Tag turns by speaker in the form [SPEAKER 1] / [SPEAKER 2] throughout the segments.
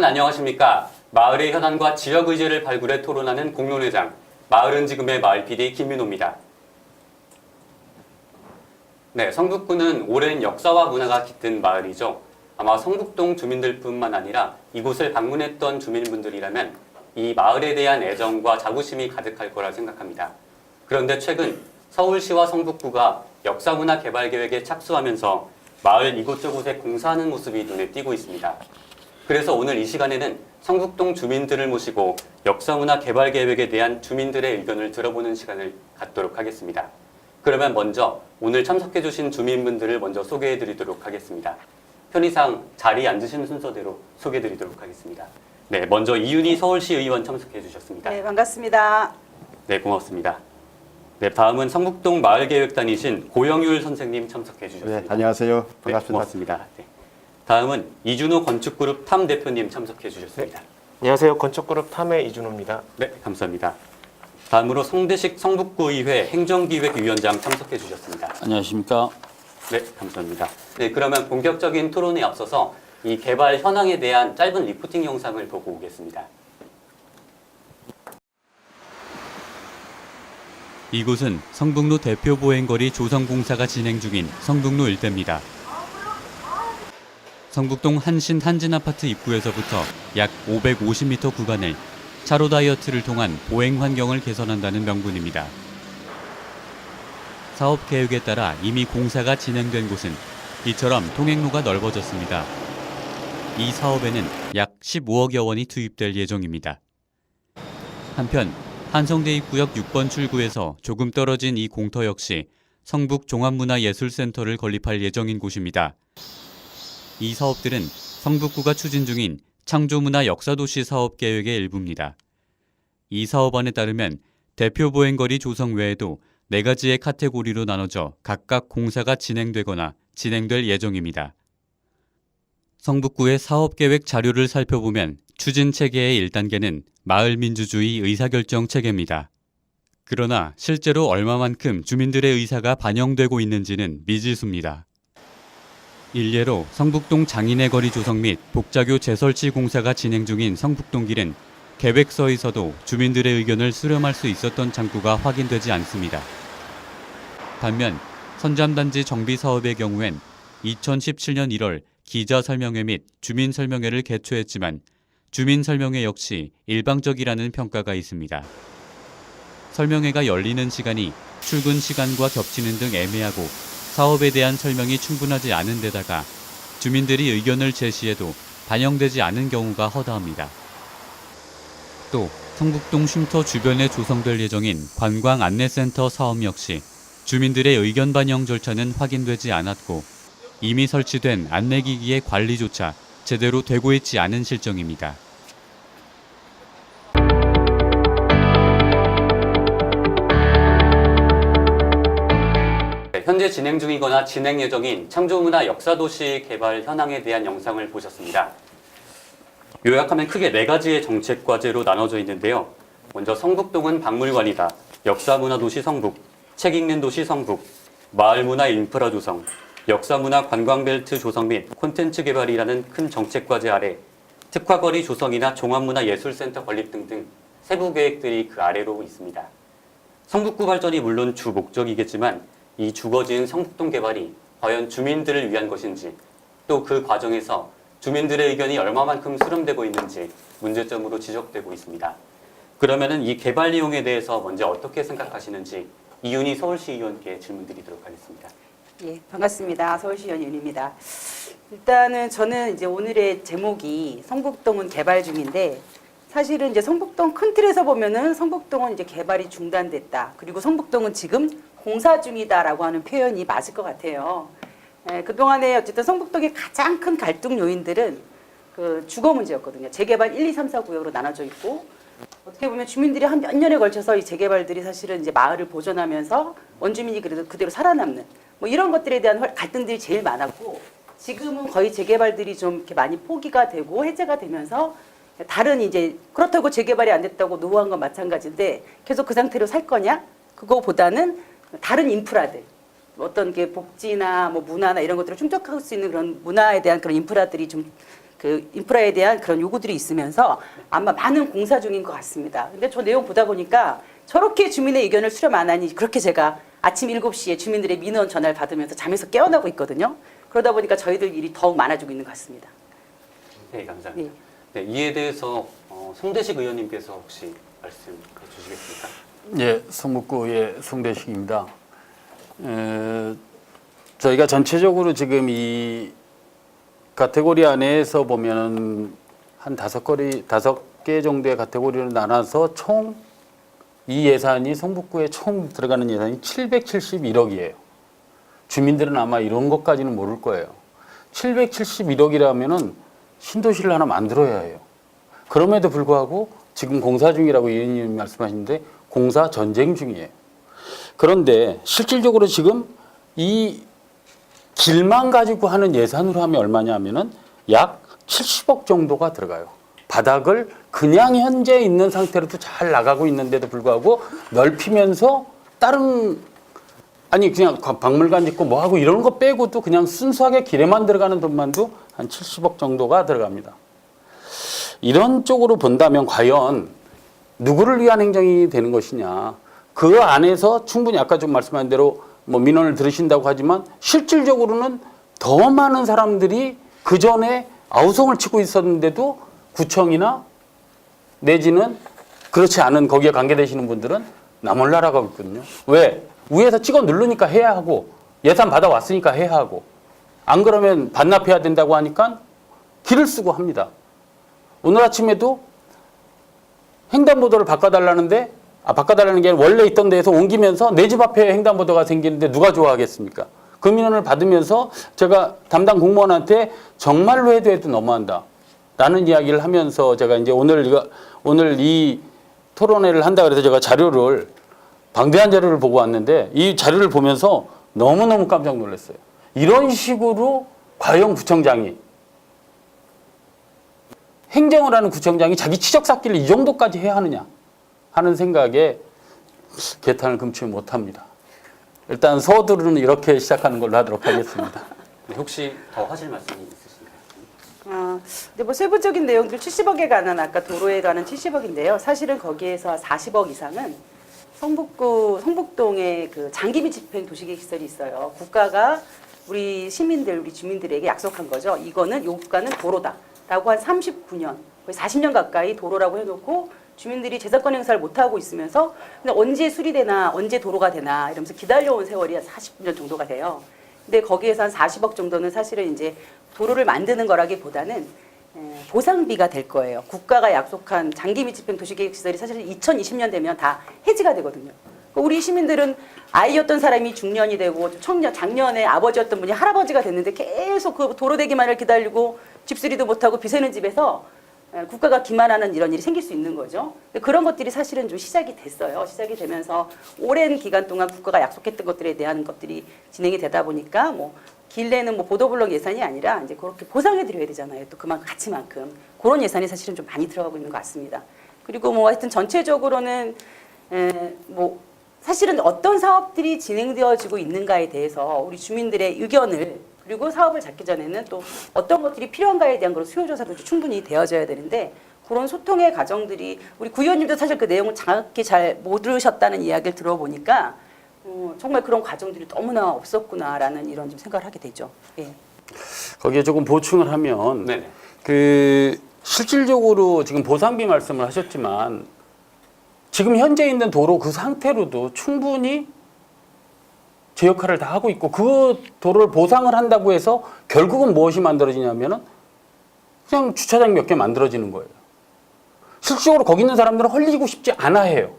[SPEAKER 1] 안녕하십니까. 마을의 현안과 지역 의제를 발굴해 토론하는 공론회장, 마을은 지금의 마을 PD 김민호입니다. 네, 성북구는 오랜 역사와 문화가 깃든 마을이죠. 아마 성북동 주민들뿐만 아니라 이곳을 방문했던 주민분들이라면 이 마을에 대한 애정과 자부심이 가득할 거라 생각합니다. 그런데 최근 서울시와 성북구가 역사문화 개발 계획에 착수하면서 마을 이곳저곳에 공사하는 모습이 눈에 띄고 있습니다. 그래서 오늘 이 시간에는 성북동 주민들을 모시고 역사문화 개발 계획에 대한 주민들의 의견을 들어보는 시간을 갖도록 하겠습니다. 그러면 먼저 오늘 참석해 주신 주민분들을 먼저 소개해 드리도록 하겠습니다. 편의상 자리에 앉으시는 순서대로 소개해 드리도록 하겠습니다. 네, 먼저 이윤희 서울시 의원 참석해 주셨습니다.
[SPEAKER 2] 네, 반갑습니다.
[SPEAKER 1] 네, 고맙습니다. 네, 다음은 성북동 마을계획단이신 고영율 선생님 참석해 주셨습니다.
[SPEAKER 3] 네, 안녕하세요. 반갑습니다.
[SPEAKER 1] 네, 고맙습니다. 네. 다음은 이준호 건축그룹 탐 대표님 참석해 주셨습니다.
[SPEAKER 4] 안녕하세요. 건축그룹 탐의 이준호입니다.
[SPEAKER 1] 네, 감사합니다. 다음으로 성대식 성북구의회 행정기획위원장 참석해 주셨습니다.
[SPEAKER 5] 안녕하십니까.
[SPEAKER 1] 네, 감사합니다. 네, 그러면 본격적인 토론에 앞서서 이 개발 현황에 대한 짧은 리포팅 영상을 보고 오겠습니다. 이곳은 성북로 대표 보행거리 조성 공사가 진행 중인 성북로 일대입니다. 성북동 한신 한진아파트 입구에서부터 약 550m 구간을 차로 다이어트를 통한 보행 환경을 개선한다는 명분입니다. 사업 계획에 따라 이미 공사가 진행된 곳은 이처럼 통행로가 넓어졌습니다. 이 사업에는 약 15억여 원이 투입될 예정입니다. 한편 한성대 입구역 6번 출구에서 조금 떨어진 이 공터 역시 성북 종합문화예술센터를 건립할 예정인 곳입니다. 이 사업들은 성북구가 추진 중인 창조문화 역사도시 사업 계획의 일부입니다. 이 사업안에 따르면 대표 보행거리 조성 외에도 4가지의 카테고리로 나눠져 각각 공사가 진행되거나 진행될 예정입니다. 성북구의 사업계획 자료를 살펴보면 추진 체계의 1단계는 마을민주주의 의사결정 체계입니다. 그러나 실제로 얼마만큼 주민들의 의사가 반영되고 있는지는 미지수입니다. 일례로 성북동 장인의 거리 조성 및 복자교 재설치 공사가 진행 중인 성북동길은 계획서에서도 주민들의 의견을 수렴할 수 있었던 창구가 확인되지 않습니다. 반면 선잠단지 정비 사업의 경우엔 2017년 1월 기자설명회 및 주민설명회를 개최했지만 주민설명회 역시 일방적이라는 평가가 있습니다. 설명회가 열리는 시간이 출근 시간과 겹치는 등 애매하고 사업에 대한 설명이 충분하지 않은 데다가 주민들이 의견을 제시해도 반영되지 않은 경우가 허다합니다. 또 성북동 쉼터 주변에 조성될 예정인 관광 안내센터 사업 역시 주민들의 의견 반영 절차는 확인되지 않았고 이미 설치된 안내기기의 관리조차 제대로 되고 있지 않은 실정입니다. 현재 진행 중이거나 진행 예정인 창조문화 역사도시 개발 현황에 대한 영상을 보셨습니다. 요약하면 크게 4가지의 정책 과제로 나눠져 있는데요. 먼저 성북동은 박물관이다, 역사문화도시 성북, 책 읽는 도시 성북, 마을문화 인프라 조성, 역사문화 관광벨트 조성 및 콘텐츠 개발이라는 큰 정책 과제 아래 특화거리 조성이나 종합문화예술센터 건립 등등 세부 계획들이 그 아래로 있습니다. 성북구 발전이 물론 주 목적이겠지만 이 주거지인 성북동 개발이 과연 주민들을 위한 것인지 또 그 과정에서 주민들의 의견이 얼마만큼 수렴되고 있는지 문제점으로 지적되고 있습니다. 그러면은 이 개발 내용에 대해서 먼저 어떻게 생각하시는지 이윤희 서울시 의원께 질문드리도록 하겠습니다.
[SPEAKER 2] 예, 반갑습니다. 서울시 의원입니다. 일단은 저는 이제 오늘의 제목이 성북동은 개발 중인데 사실은 이제 성북동 큰 틀에서 보면은 성북동은 이제 개발이 중단됐다. 그리고 성북동은 지금 공사 중이다라고 하는 표현이 맞을 것 같아요. 예, 그동안에 어쨌든 성북동의 가장 큰 갈등 요인들은 그 주거 문제였거든요. 재개발 1, 2, 3, 4 구역으로 나눠져 있고 어떻게 보면 주민들이 한 몇 년에 걸쳐서 이 재개발들이 사실은 이제 마을을 보존하면서 원주민이 그래도 그대로 살아남는 뭐 이런 것들에 대한 갈등들이 제일 많았고 지금은 거의 재개발들이 좀 이렇게 많이 포기가 되고 해제가 되면서 다른 이제 그렇다고 재개발이 안 됐다고 노후한 건 마찬가지인데 계속 그 상태로 살 거냐? 그거보다는 다른 인프라들 어떤 게 복지나 뭐 문화나 이런 것들을 충족할 수 있는 그런 문화에 대한 그런 인프라들이 좀 그 인프라에 대한 그런 요구들이 있으면서 아마 많은 공사 중인 것 같습니다. 근데 저 내용 보다 보니까 저렇게 주민의 의견을 수렴 안 하니 그렇게 제가 아침 7시에 주민들의 민원 전화를 받으면서 잠에서 깨어나고 있거든요. 그러다 보니까 저희들 일이 더욱 많아지고 있는 것 같습니다.
[SPEAKER 1] 네, 감사합니다. 네, 이에 대해서 송대식 의원님께서 혹시 말씀해 주시겠습니까?
[SPEAKER 3] 예, 성북구의 송대식입니다. 저희가 전체적으로 지금 이 카테고리 안에서 보면은 한 5개 정도의 카테고리를 나눠서 총 이 예산이 성북구에 총 들어가는 예산이 771억이에요. 주민들은 아마 이런 것까지는 모를 거예요. 771억이라면은 신도시를 하나 만들어야 해요. 그럼에도 불구하고 지금 공사 중이라고 의원님이 말씀하시는데 공사 전쟁 중이에요. 그런데 실질적으로 지금 이 길만 가지고 하는 예산으로 하면 얼마냐 하면은 약 70억 정도가 들어가요. 바닥을 그냥 현재 있는 상태로도 잘 나가고 있는데도 불구하고 넓히면서 다른 아니 그냥 박물관 짓고 뭐 하고 이런 거 빼고도 그냥 순수하게 길에만 들어가는 돈만도 한 70억 정도가 들어갑니다. 이런 쪽으로 본다면 과연 누구를 위한 행정이 되는 것이냐. 그 안에서 충분히 아까 좀 말씀한 대로 뭐 민원을 들으신다고 하지만 실질적으로는 더 많은 사람들이 그 전에 아우성을 치고 있었는데도 구청이나 내지는 그렇지 않은 거기에 관계되시는 분들은 나몰라라고 있거든요. 왜? 위에서 찍어 누르니까 해야 하고 예산 받아왔으니까 해야 하고 안 그러면 반납해야 된다고 하니까 길을 쓰고 합니다. 오늘 아침에도 횡단보도를 바꿔달라는데 바꿔달라는 게 원래 있던 데에서 옮기면서 내 집 앞에 횡단보도가 생기는데 누가 좋아하겠습니까? 그 민원을 받으면서 제가 담당 공무원한테 정말로 해도 너무한다 라는 이야기를 하면서 제가 이제 오늘 이 토론회를 한다 그래서 제가 자료를 방대한 자료를 보고 왔는데 이 자료를 보면서 너무너무 깜짝 놀랐어요. 이런 식으로 과연 구청장이 행정을 하는 구청장이 자기 치적 쌓기를 이 정도까지 해야 하느냐 하는 생각에 개탄을 금치 못합니다. 일단 서두르는 이렇게 시작하는 걸로 하도록 하겠습니다.
[SPEAKER 1] 네, 혹시 더 하실 말씀이 있으신가요?
[SPEAKER 2] 근데 뭐 세부적인 내용들 70억에 관한 아까 도로에 관한 70억인데요. 사실은 거기에서 40억 이상은 성북동에 그 장기비 집행 도시계획 시설이 있어요. 국가가 우리 시민들, 우리 주민들에게 약속한 거죠. 이거는 요구가는 도로다라고 한 39년, 거의 40년 가까이 도로라고 해놓고 주민들이 재산권 행사를 못 하고 있으면서 근데 언제 수리되나, 언제 도로가 되나 이러면서 기다려온 세월이 한 40년 정도가 돼요. 근데 거기에서 한 40억 정도는 사실은 이제 도로를 만드는 거라기보다는 보상비가 될 거예요. 국가가 약속한 장기비 집행 도시계획 시설이 사실 2020년 되면 다 해지가 되거든요. 우리 시민들은 아이였던 사람이 중년이 되고 작년에 아버지였던 분이 할아버지가 됐는데 계속 그 도로 되기만을 기다리고 집수리도 못하고 비세는 집에서 국가가 기만하는 이런 일이 생길 수 있는 거죠. 그런 것들이 사실은 좀 시작이 됐어요. 시작이 되면서 오랜 기간 동안 국가가 약속했던 것들에 대한 것들이 진행이 되다 보니까 뭐 길내는 뭐 보도블록 예산이 아니라 이제 그렇게 보상해 드려야 되잖아요. 또 그만큼 가치만큼 그런 예산이 사실은 좀 많이 들어가고 있는 것 같습니다. 그리고 뭐 하여튼 전체적으로는 뭐 사실은 어떤 사업들이 진행되어지고 있는가에 대해서 우리 주민들의 의견을 그리고 사업을 잡기 전에는 또 어떤 것들이 필요한가에 대한 그런 수요조사도 충분히 되어져야 되는데 그런 소통의 과정들이 우리 구의원님도 사실 그 내용을 정확히 잘 못 들으셨다는 이야기를 들어보니까 정말 그런 과정들이 너무나 없었구나라는 이런 좀 생각을 하게 되죠. 예.
[SPEAKER 3] 거기에 조금 보충을 하면
[SPEAKER 1] 네네.
[SPEAKER 3] 그 실질적으로 지금 보상비 말씀을 하셨지만 지금 현재 있는 도로 그 상태로도 충분히 제 역할을 다 하고 있고 그 도로를 보상을 한다고 해서 결국은 무엇이 만들어지냐면은 그냥 주차장 몇 개 만들어지는 거예요. 실질적으로 거기 있는 사람들은 헐리고 싶지 않아 해요.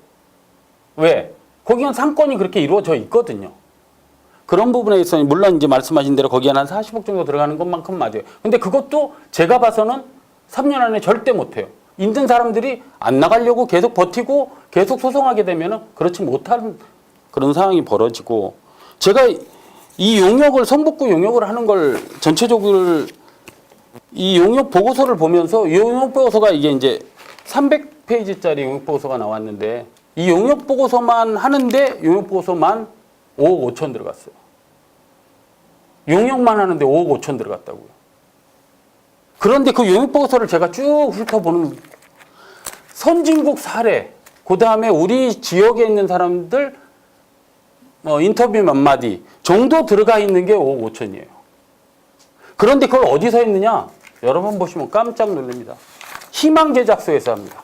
[SPEAKER 3] 왜? 거기는 상권이 그렇게 이루어져 있거든요. 그런 부분에 있어서 물론 이제 말씀하신 대로 거기에 한 40억 정도 들어가는 것만큼 맞아요. 근데 그것도 제가 봐서는 3년 안에 절대 못해요. 있는 사람들이 안 나가려고 계속 버티고 계속 소송하게 되면은 그렇지 못한 그런 상황이 벌어지고 제가 이 용역을 성북구 용역을 하는 걸 전체적으로 이 용역 보고서를 보면서 이 용역 보고서가 이게 이제 300페이지짜리 용역 보고서가 나왔는데 이 용역 보고서만 하는데 용역 보고서만 5억 5천 들어갔어요. 용역만 하는데 5억 5천 들어갔다고요. 그런데 그 용역보고서를 제가 쭉 훑어보는 선진국 사례, 그 다음에 우리 지역에 있는 사람들 인터뷰 몇 마디 정도 들어가 있는 게 5억 5천이에요. 그런데 그걸 어디서 했느냐? 여러분 보시면 깜짝 놀랍니다. 희망제작소에서 합니다.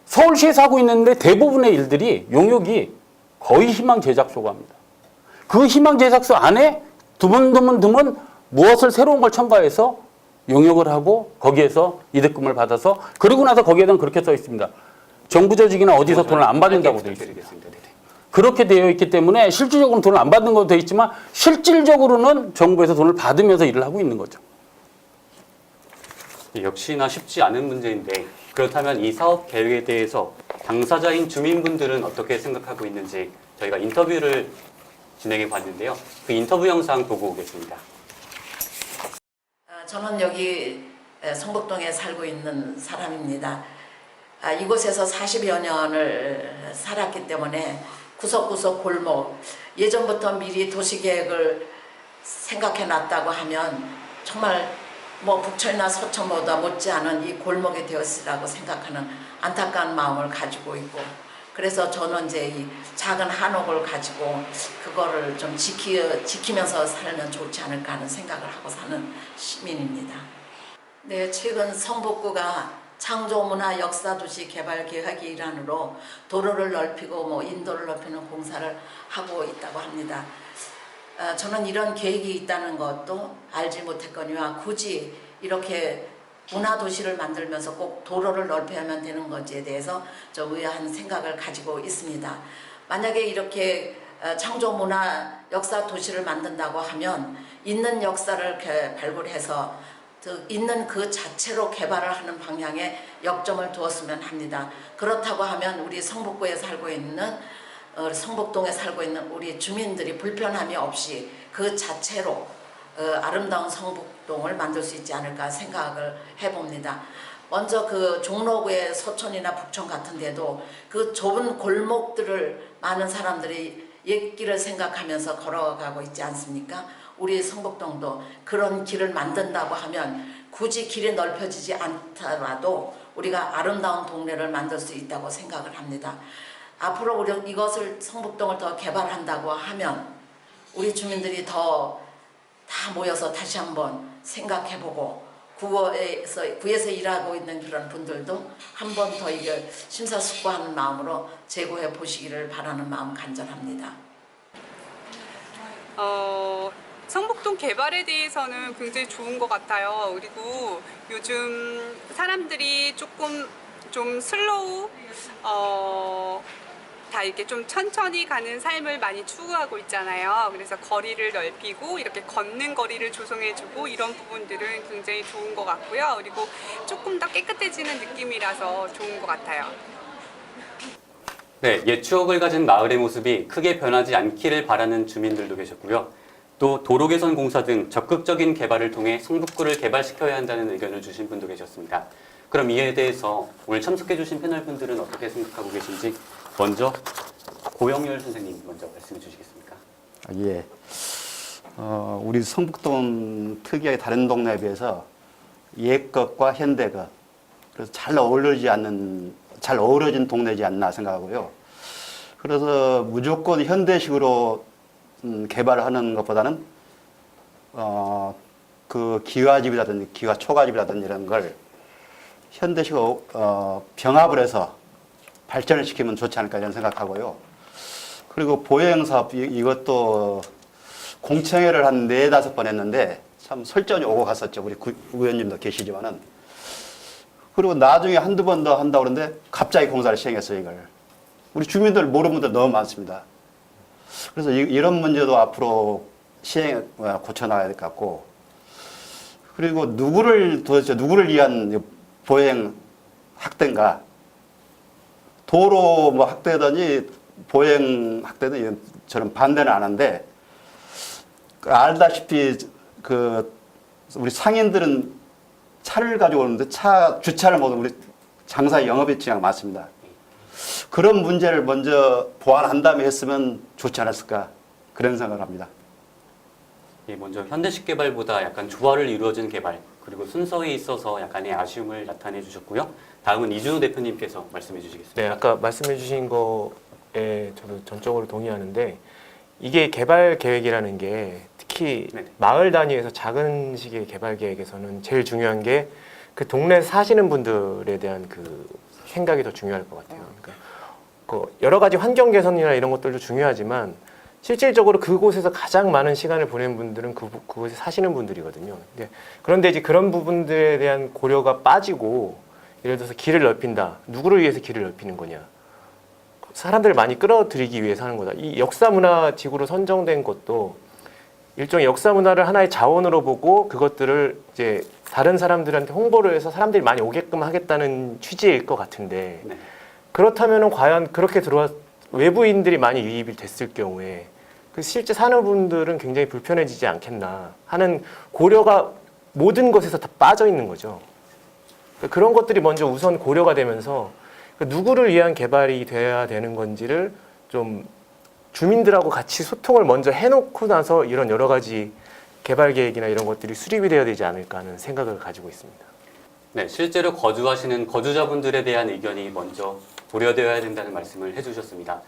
[SPEAKER 3] 서울시에서 하고 있는데 대부분의 일들이 용역이 거의 희망제작소가 합니다. 그 희망제작소 안에 드문드문 무엇을 새로운 걸 첨가해서 용역을 하고 거기에서 이득금을 받아서 그러고 나서 거기에는 그렇게 써 있습니다. 정부 조직이나 어디서 돈을 안 받는다고 되어 있습니다. 그렇게 되어 있기 때문에 실질적으로는 돈을 안 받는 것도 되어 있지만 실질적으로는 정부에서 돈을 받으면서 일을 하고 있는 거죠.
[SPEAKER 1] 역시나 쉽지 않은 문제인데 그렇다면 이 사업 계획에 대해서 당사자인 주민분들은 어떻게 생각하고 있는지 저희가 인터뷰를 진행해 봤는데요. 그 인터뷰 영상 보고 오겠습니다.
[SPEAKER 5] 저는 여기 성북동에 살고 있는 사람입니다. 이곳에서 40여 년을 살았기 때문에 구석구석 골목, 예전부터 미리 도시계획을 생각해 놨다고 하면 정말 뭐 북촌이나 서촌보다 못지않은 이 골목이 되었으라고 생각하는 안타까운 마음을 가지고 있고, 그래서 저는 이제 이 작은 한옥을 가지고 그거를 좀 지키면서 살면 좋지 않을까 하는 생각을 하고 사는 시민입니다. 네, 최근 성북구가 창조문화 역사도시 개발 계획의 일환으로 도로를 넓히고 뭐 인도를 넓히는 공사를 하고 있다고 합니다. 저는 이런 계획이 있다는 것도 알지 못했거니와 굳이 이렇게 문화도시를 만들면서 꼭 도로를 넓혀야만 되는 건지에 대해서 좀 의아한 생각을 가지고 있습니다. 만약에 이렇게 창조문화 역사도시를 만든다고 하면 있는 역사를 발굴해서 있는 그 자체로 개발을 하는 방향에 역점을 두었으면 합니다. 그렇다고 하면 우리 성북구에 살고 있는 성북동에 살고 있는 우리 주민들이 불편함이 없이 그 자체로 아름다운 성북동을 만들 수 있지 않을까 생각을 해봅니다. 먼저 그 종로구의 서촌이나 북촌 같은 데도 그 좁은 골목들을 많은 사람들이 옛길을 생각하면서 걸어가고 있지 않습니까? 우리 성북동도 그런 길을 만든다고 하면 굳이 길이 넓혀지지 않더라도 우리가 아름다운 동네를 만들 수 있다고 생각을 합니다. 앞으로 우리 이것을 성북동을 더 개발한다고 하면 우리 주민들이 더 다 모여서 다시 한번 생각해보고 구에서 일하고 있는 그런 분들도 한 번 더 이게 심사숙고하는 마음으로 재고해 보시기를 바라는 마음 간절합니다.
[SPEAKER 6] 성북동 개발에 대해서는 굉장히 좋은 것 같아요. 그리고 요즘 사람들이 조금 좀 슬로우, 다 이렇게 좀 천천히 가는 삶을 많이 추구하고 있잖아요. 그래서 거리를 넓히고 이렇게 걷는 거리를 조성해주고 이런 부분들은 굉장히 좋은 것 같고요. 그리고 조금 더 깨끗해지는 느낌이라서 좋은 것 같아요.
[SPEAKER 1] 네, 옛 추억을 가진 마을의 모습이 크게 변하지 않기를 바라는 주민들도 계셨고요. 또 도로 개선 공사 등 적극적인 개발을 통해 성북구를 개발시켜야 한다는 의견을 주신 분도 계셨습니다. 그럼 이에 대해서 오늘 참석해 주신 패널 분들은 어떻게 생각하고 계신지 먼저 고영렬 선생님 먼저 말씀해 주시겠습니까?
[SPEAKER 7] 예. 우리 성북동 특이하게 다른 동네에 비해서 옛 것과 현대 것, 그래서 잘 어우러진 동네지 않나 생각하고요. 그래서 무조건 현대식으로 개발을 하는 것보다는 그 기와집이라든지 기와 초가집이라든지 이런 걸 현대식으로 병합을 해서 발전을 시키면 좋지 않을까 이런 생각하고요. 그리고 보행사업 이것도 공청회를 한 4-5번 했는데 참 설전이 오고 갔었죠. 우리 의원님도 계시지만은. 그리고 나중에 한두 번 더 한다고 그러는데 갑자기 공사를 시행했어요, 이걸. 우리 주민들 모르는 분들 너무 많습니다. 그래서 이런 문제도 앞으로 고쳐나가야 될 것 같고, 그리고 도대체 누구를 위한 보행 학대인가? 도로 뭐 학대든지 보행 학대든 저는 반대는 안 하는데, 알다시피 우리 상인들은 차를 가지고 오는데 주차를 못하면 우리 장사 영업의 지장이 많습니다. 그런 문제를 먼저 보완한 다음에 했으면 좋지 않았을까 그런 생각을 합니다.
[SPEAKER 1] 예, 먼저 현대식 개발보다 약간 조화를 이루어진 개발,
[SPEAKER 8] 그리고 순서에 있어서 약간의 아쉬움을 나타내 주셨고요. 다음은 이준호 대표님께서 말씀해 주시겠습니다.
[SPEAKER 4] 네, 아까 말씀해 주신 거에 저도 전적으로 동의하는데 이게 개발 계획이라는 게 특히
[SPEAKER 8] 네네.
[SPEAKER 4] 마을 단위에서 작은 식의 개발 계획에서는 제일 중요한 게 그 동네 사시는 분들에 대한 그 생각이 더 중요할 것 같아요. 그러니까 그 여러 가지 환경 개선이나 이런 것들도 중요하지만 실질적으로 그곳에서 가장 많은 시간을 보낸 분들은 그곳에 사시는 분들이거든요. 그런데 이제 그런 부분들에 대한 고려가 빠지고 예를 들어서 길을 넓힌다. 누구를 위해서 길을 넓히는 거냐? 사람들을 많이 끌어들이기 위해서 하는 거다. 이 역사문화지구로 선정된 것도 일종의 역사문화를 하나의 자원으로 보고 그것들을 이제 다른 사람들한테 홍보를 해서 사람들이 많이 오게끔 하겠다는 취지일 것 같은데
[SPEAKER 8] 네.
[SPEAKER 4] 그렇다면은 과연 그렇게 외부인들이 많이 유입이 됐을 경우에 그 실제 사는 분들은 굉장히 불편해지지 않겠나 하는 고려가 모든 것에서 다 빠져 있는 거죠. 그런 것들이 먼저 우선 고려가 되면서 누구를 위한 개발이 돼야 되는 건지를 좀 주민들하고 같이 소통을 먼저 해놓고 나서 이런 여러 가지 개발 계획이나 이런 것들이 수립이 되어야 되지 않을까 하는 생각을 가지고 있습니다.
[SPEAKER 8] 네, 실제로 거주하시는 거주자분들에 대한 의견이 먼저 고려되어야 된다는 말씀을 해주셨습니다.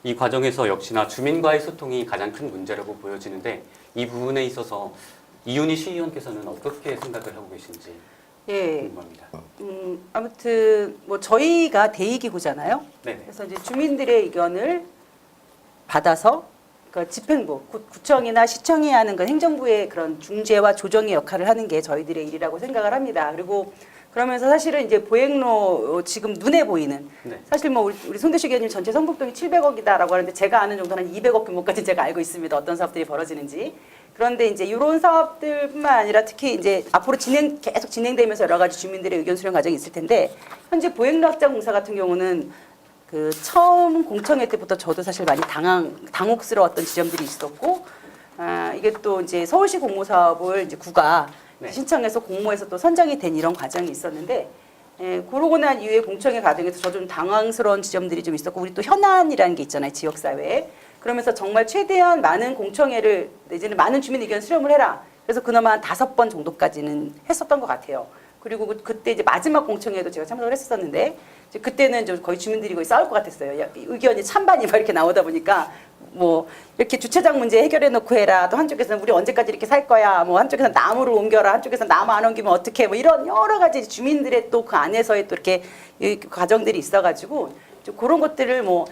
[SPEAKER 8] 이 과정에서 역시나 주민과의 소통이 가장 큰 문제라고 보여지는데 이 부분에 있어서 이윤희 시의원께서는 어떻게 생각을 하고 계신지
[SPEAKER 2] 예.
[SPEAKER 8] 궁금합니다.
[SPEAKER 2] 아무튼 뭐 저희가 대의기구잖아요.
[SPEAKER 8] 네.
[SPEAKER 2] 그래서 이제 주민들의 의견을 받아서 그 집행부, 구청이나 시청이 하는 그 행정부의 그런 중재와 조정의 역할을 하는 게 저희들의 일이라고 생각을 합니다. 그리고 그러면서 사실은 이제 보행로 지금 눈에 보이는
[SPEAKER 8] 네.
[SPEAKER 2] 사실 뭐 우리 손대식 의원님 전체 성북동이 700억이다라고 하는데 제가 아는 정도는 200억 규모까지 제가 알고 있습니다. 어떤 사업들이 벌어지는지. 그런데 이제 이런 사업들뿐만 아니라 특히 이제 앞으로 계속 진행되면서 여러 가지 주민들의 의견 수렴 과정이 있을 텐데 현재 보행로 확장 공사 같은 경우는 그 처음 공청회 때부터 저도 사실 많이 당혹스러웠던 지점들이 있었고, 이게 또 이제 서울시 공모 사업을 이제 구가
[SPEAKER 8] 네.
[SPEAKER 2] 신청해서 공모해서 또 선정이 된 이런 과정이 있었는데, 그러고 난 이후에 공청회 과정에서 저 좀 당황스러운 지점들이 좀 있었고, 우리 또 현안이라는 게 있잖아요, 지역 사회에. 그러면서 정말 최대한 많은 공청회를 내지는 많은 주민 의견 수렴을 해라. 그래서 그나마 한 5번 정도까지는 했었던 것 같아요. 그리고 그때 이제 마지막 공청회도 제가 참석을 했었는데 이제 그때는 좀 거의 주민들이 거의 싸울 것 같았어요. 의견이 찬반이 막 이렇게 나오다 보니까 뭐 이렇게 주차장 문제 해결해 놓고 해라. 또 한쪽에서는 우리 언제까지 이렇게 살 거야. 뭐 한쪽에서는 나무를 옮겨라. 한쪽에서는 나무 안 옮기면 어떡해. 뭐 이런 여러 가지 주민들의 또 그 안에서의 또 이렇게 과정들이 있어가지고 그런 것들을 뭐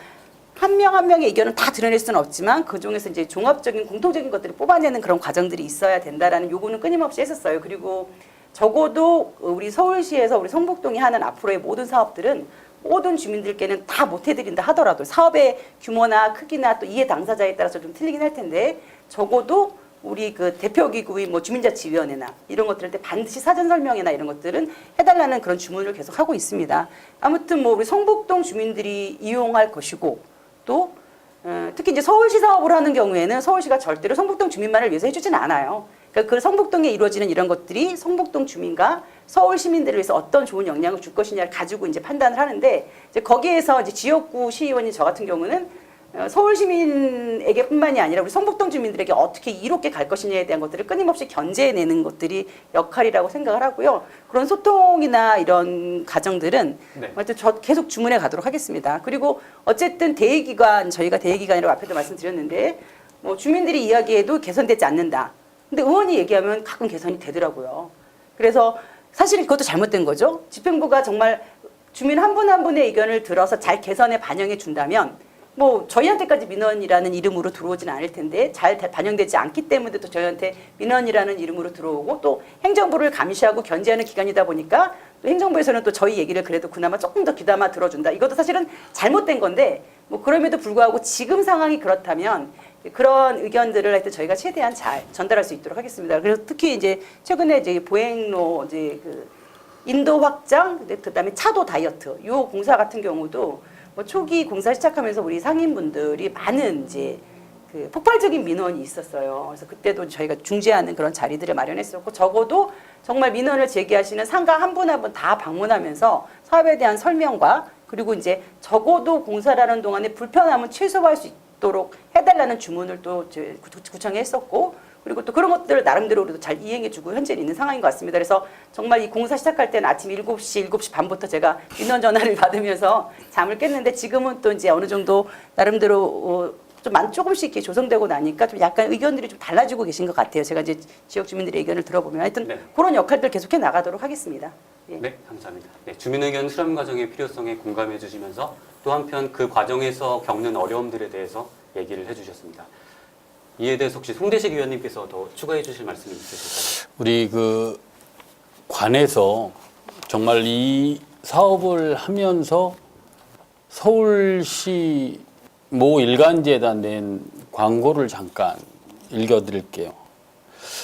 [SPEAKER 2] 한 명 한 명의 의견은 다 드러낼 수는 없지만 그 중에서 이제 종합적인 공통적인 것들을 뽑아내는 그런 과정들이 있어야 된다라는 요구는 끊임없이 했었어요. 그리고 적어도 우리 서울시에서 우리 성북동이 하는 앞으로의 모든 사업들은 모든 주민들께는 다 못 해드린다 하더라도 사업의 규모나 크기나 또 이해 당사자에 따라서 좀 틀리긴 할 텐데 적어도 우리 그 대표기구의 뭐 주민자치위원회나 이런 것들할 때 반드시 사전 설명회나 이런 것들은 해달라는 그런 주문을 계속 하고 있습니다. 아무튼 뭐 우리 성북동 주민들이 이용할 것이고 또 특히 이제 서울시 사업을 하는 경우에는 서울시가 절대로 성북동 주민만을 위해서 해주지는 않아요. 그러니까 그 성북동에 이루어지는 이런 것들이 성북동 주민과 서울 시민들을 위해서 어떤 좋은 영향을 줄 것이냐를 가지고 이제 판단을 하는데 이제 거기에서 이제 지역구 시의원인 저 같은 경우는 서울 시민에게뿐만이 아니라 우리 성북동 주민들에게 어떻게 이롭게 갈 것이냐에 대한 것들을 끊임없이 견제해내는 것들이 역할이라고 생각을 하고요. 그런 소통이나 이런 과정들은
[SPEAKER 8] 네.
[SPEAKER 2] 저 계속 주문해 가도록 하겠습니다. 그리고 어쨌든 대의기관 저희가 대의기관이라고 앞에도 말씀드렸는데 뭐 주민들이 이야기해도 개선되지 않는다. 근데 의원이 얘기하면 가끔 개선이 되더라고요. 그래서 사실 그것도 잘못된 거죠. 집행부가 정말 주민 한 분 한 분의 의견을 들어서 잘 개선에 반영해 준다면 뭐 저희한테까지 민원이라는 이름으로 들어오지는 않을 텐데 잘 반영되지 않기 때문에 또 저희한테 민원이라는 이름으로 들어오고 또 행정부를 감시하고 견제하는 기관이다 보니까 또 행정부에서는 또 저희 얘기를 그래도 그나마 조금 더 귀담아 들어준다. 이것도 사실은 잘못된 건데 뭐 그럼에도 불구하고 지금 상황이 그렇다면 그런 의견들을 할 때 저희가 최대한 잘 전달할 수 있도록 하겠습니다. 그래서 특히 이제 최근에 이제 보행로 이제 그 인도 확장, 그다음에 차도 다이어트 요 공사 같은 경우도 뭐 초기 공사 시작하면서 우리 상인분들이 많은 이제 그 폭발적인 민원이 있었어요. 그래서 그때도 저희가 중재하는 그런 자리들을 마련했었고 적어도 정말 민원을 제기하시는 상가 한 분 한 분 다 방문하면서 사업에 대한 설명과 그리고 이제 적어도 공사를 하는 동안에 불편함은 최소화할 수 있도록 해달라는 주문을 또 구청에 했었고 그리고 또 그런 것들을 나름대로 우리도 잘 이행해주고 현재는 있는 상황인 것 같습니다. 그래서 정말 이 공사 시작할 때는 아침 7시, 7시 반부터 제가 인원 전화를 받으면서 잠을 깼는데 지금은 또 이제 어느 정도 나름대로 조금씩 이렇게 조성되고 나니까 좀 약간 의견들이 좀 달라지고 계신 것 같아요. 제가 이제 지역 주민들의 의견을 들어보면 하여튼
[SPEAKER 8] 네.
[SPEAKER 2] 그런 역할들 계속해 나가도록 하겠습니다. 예.
[SPEAKER 8] 네, 감사합니다. 네, 주민 의견 수렴 과정의 필요성에 공감해 주시면서 또 한편 그 과정에서 겪는 어려움들에 대해서 얘기를 해주셨습니다. 이에 대해서 혹시 송대식 의원님께서 더 추가해 주실 말씀이 있으실까요?
[SPEAKER 3] 우리 그 관에서 정말 이 사업을 하면서 서울시 모 일간지에다 낸 광고를 잠깐 읽어드릴게요.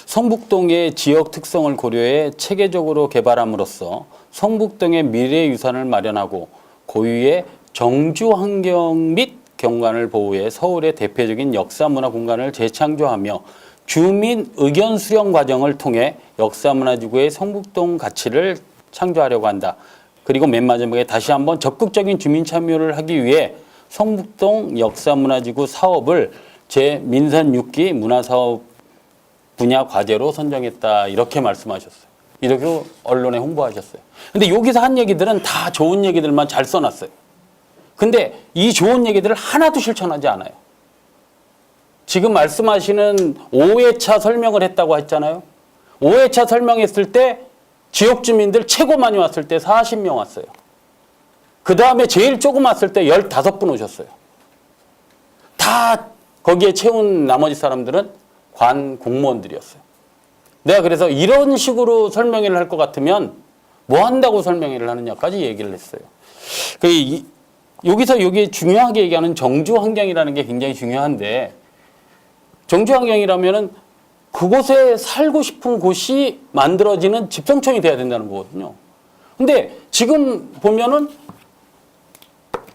[SPEAKER 3] 성북동의 지역 특성을 고려해 체계적으로 개발함으로써 성북동의 미래 유산을 마련하고 고유의 정주 환경 및 경관을 보호해 서울의 대표적인 역사문화 공간을 재창조하며 주민 의견 수렴 과정을 통해 역사문화지구의 성북동 가치를 창조하려고 한다. 그리고 맨 마지막에 다시 한번 적극적인 주민 참여를 하기 위해 성북동 역사문화지구 사업을 제 민선 6기 문화사업 분야 과제로 선정했다. 이렇게 말씀하셨어요. 이렇게 언론에 홍보하셨어요. 근데 여기서 한 얘기들은 다 좋은 얘기들만 잘 써놨어요. 근데 이 좋은 얘기들을 하나도 실천하지 않아요. 지금 말씀하시는 5회차 설명을 했다고 했잖아요. 5회차 설명했을 때 지역 주민들 최고 많이 왔을 때 40명 왔어요. 그 다음에 제일 조금 왔을 때 15분 오셨어요. 다 거기에 채운 나머지 사람들은 관 공무원들이었어요. 내가 그래서 이런 식으로 설명회를 할 것 같으면 뭐 한다고 설명회를 하느냐까지 얘기를 했어요. 여기서 여기 중요하게 얘기하는 정주 환경이라는 게 굉장히 중요한데 정주 환경이라면은 그곳에 살고 싶은 곳이 만들어지는 집성촌이 돼야 된다는 거거든요. 근데 지금 보면은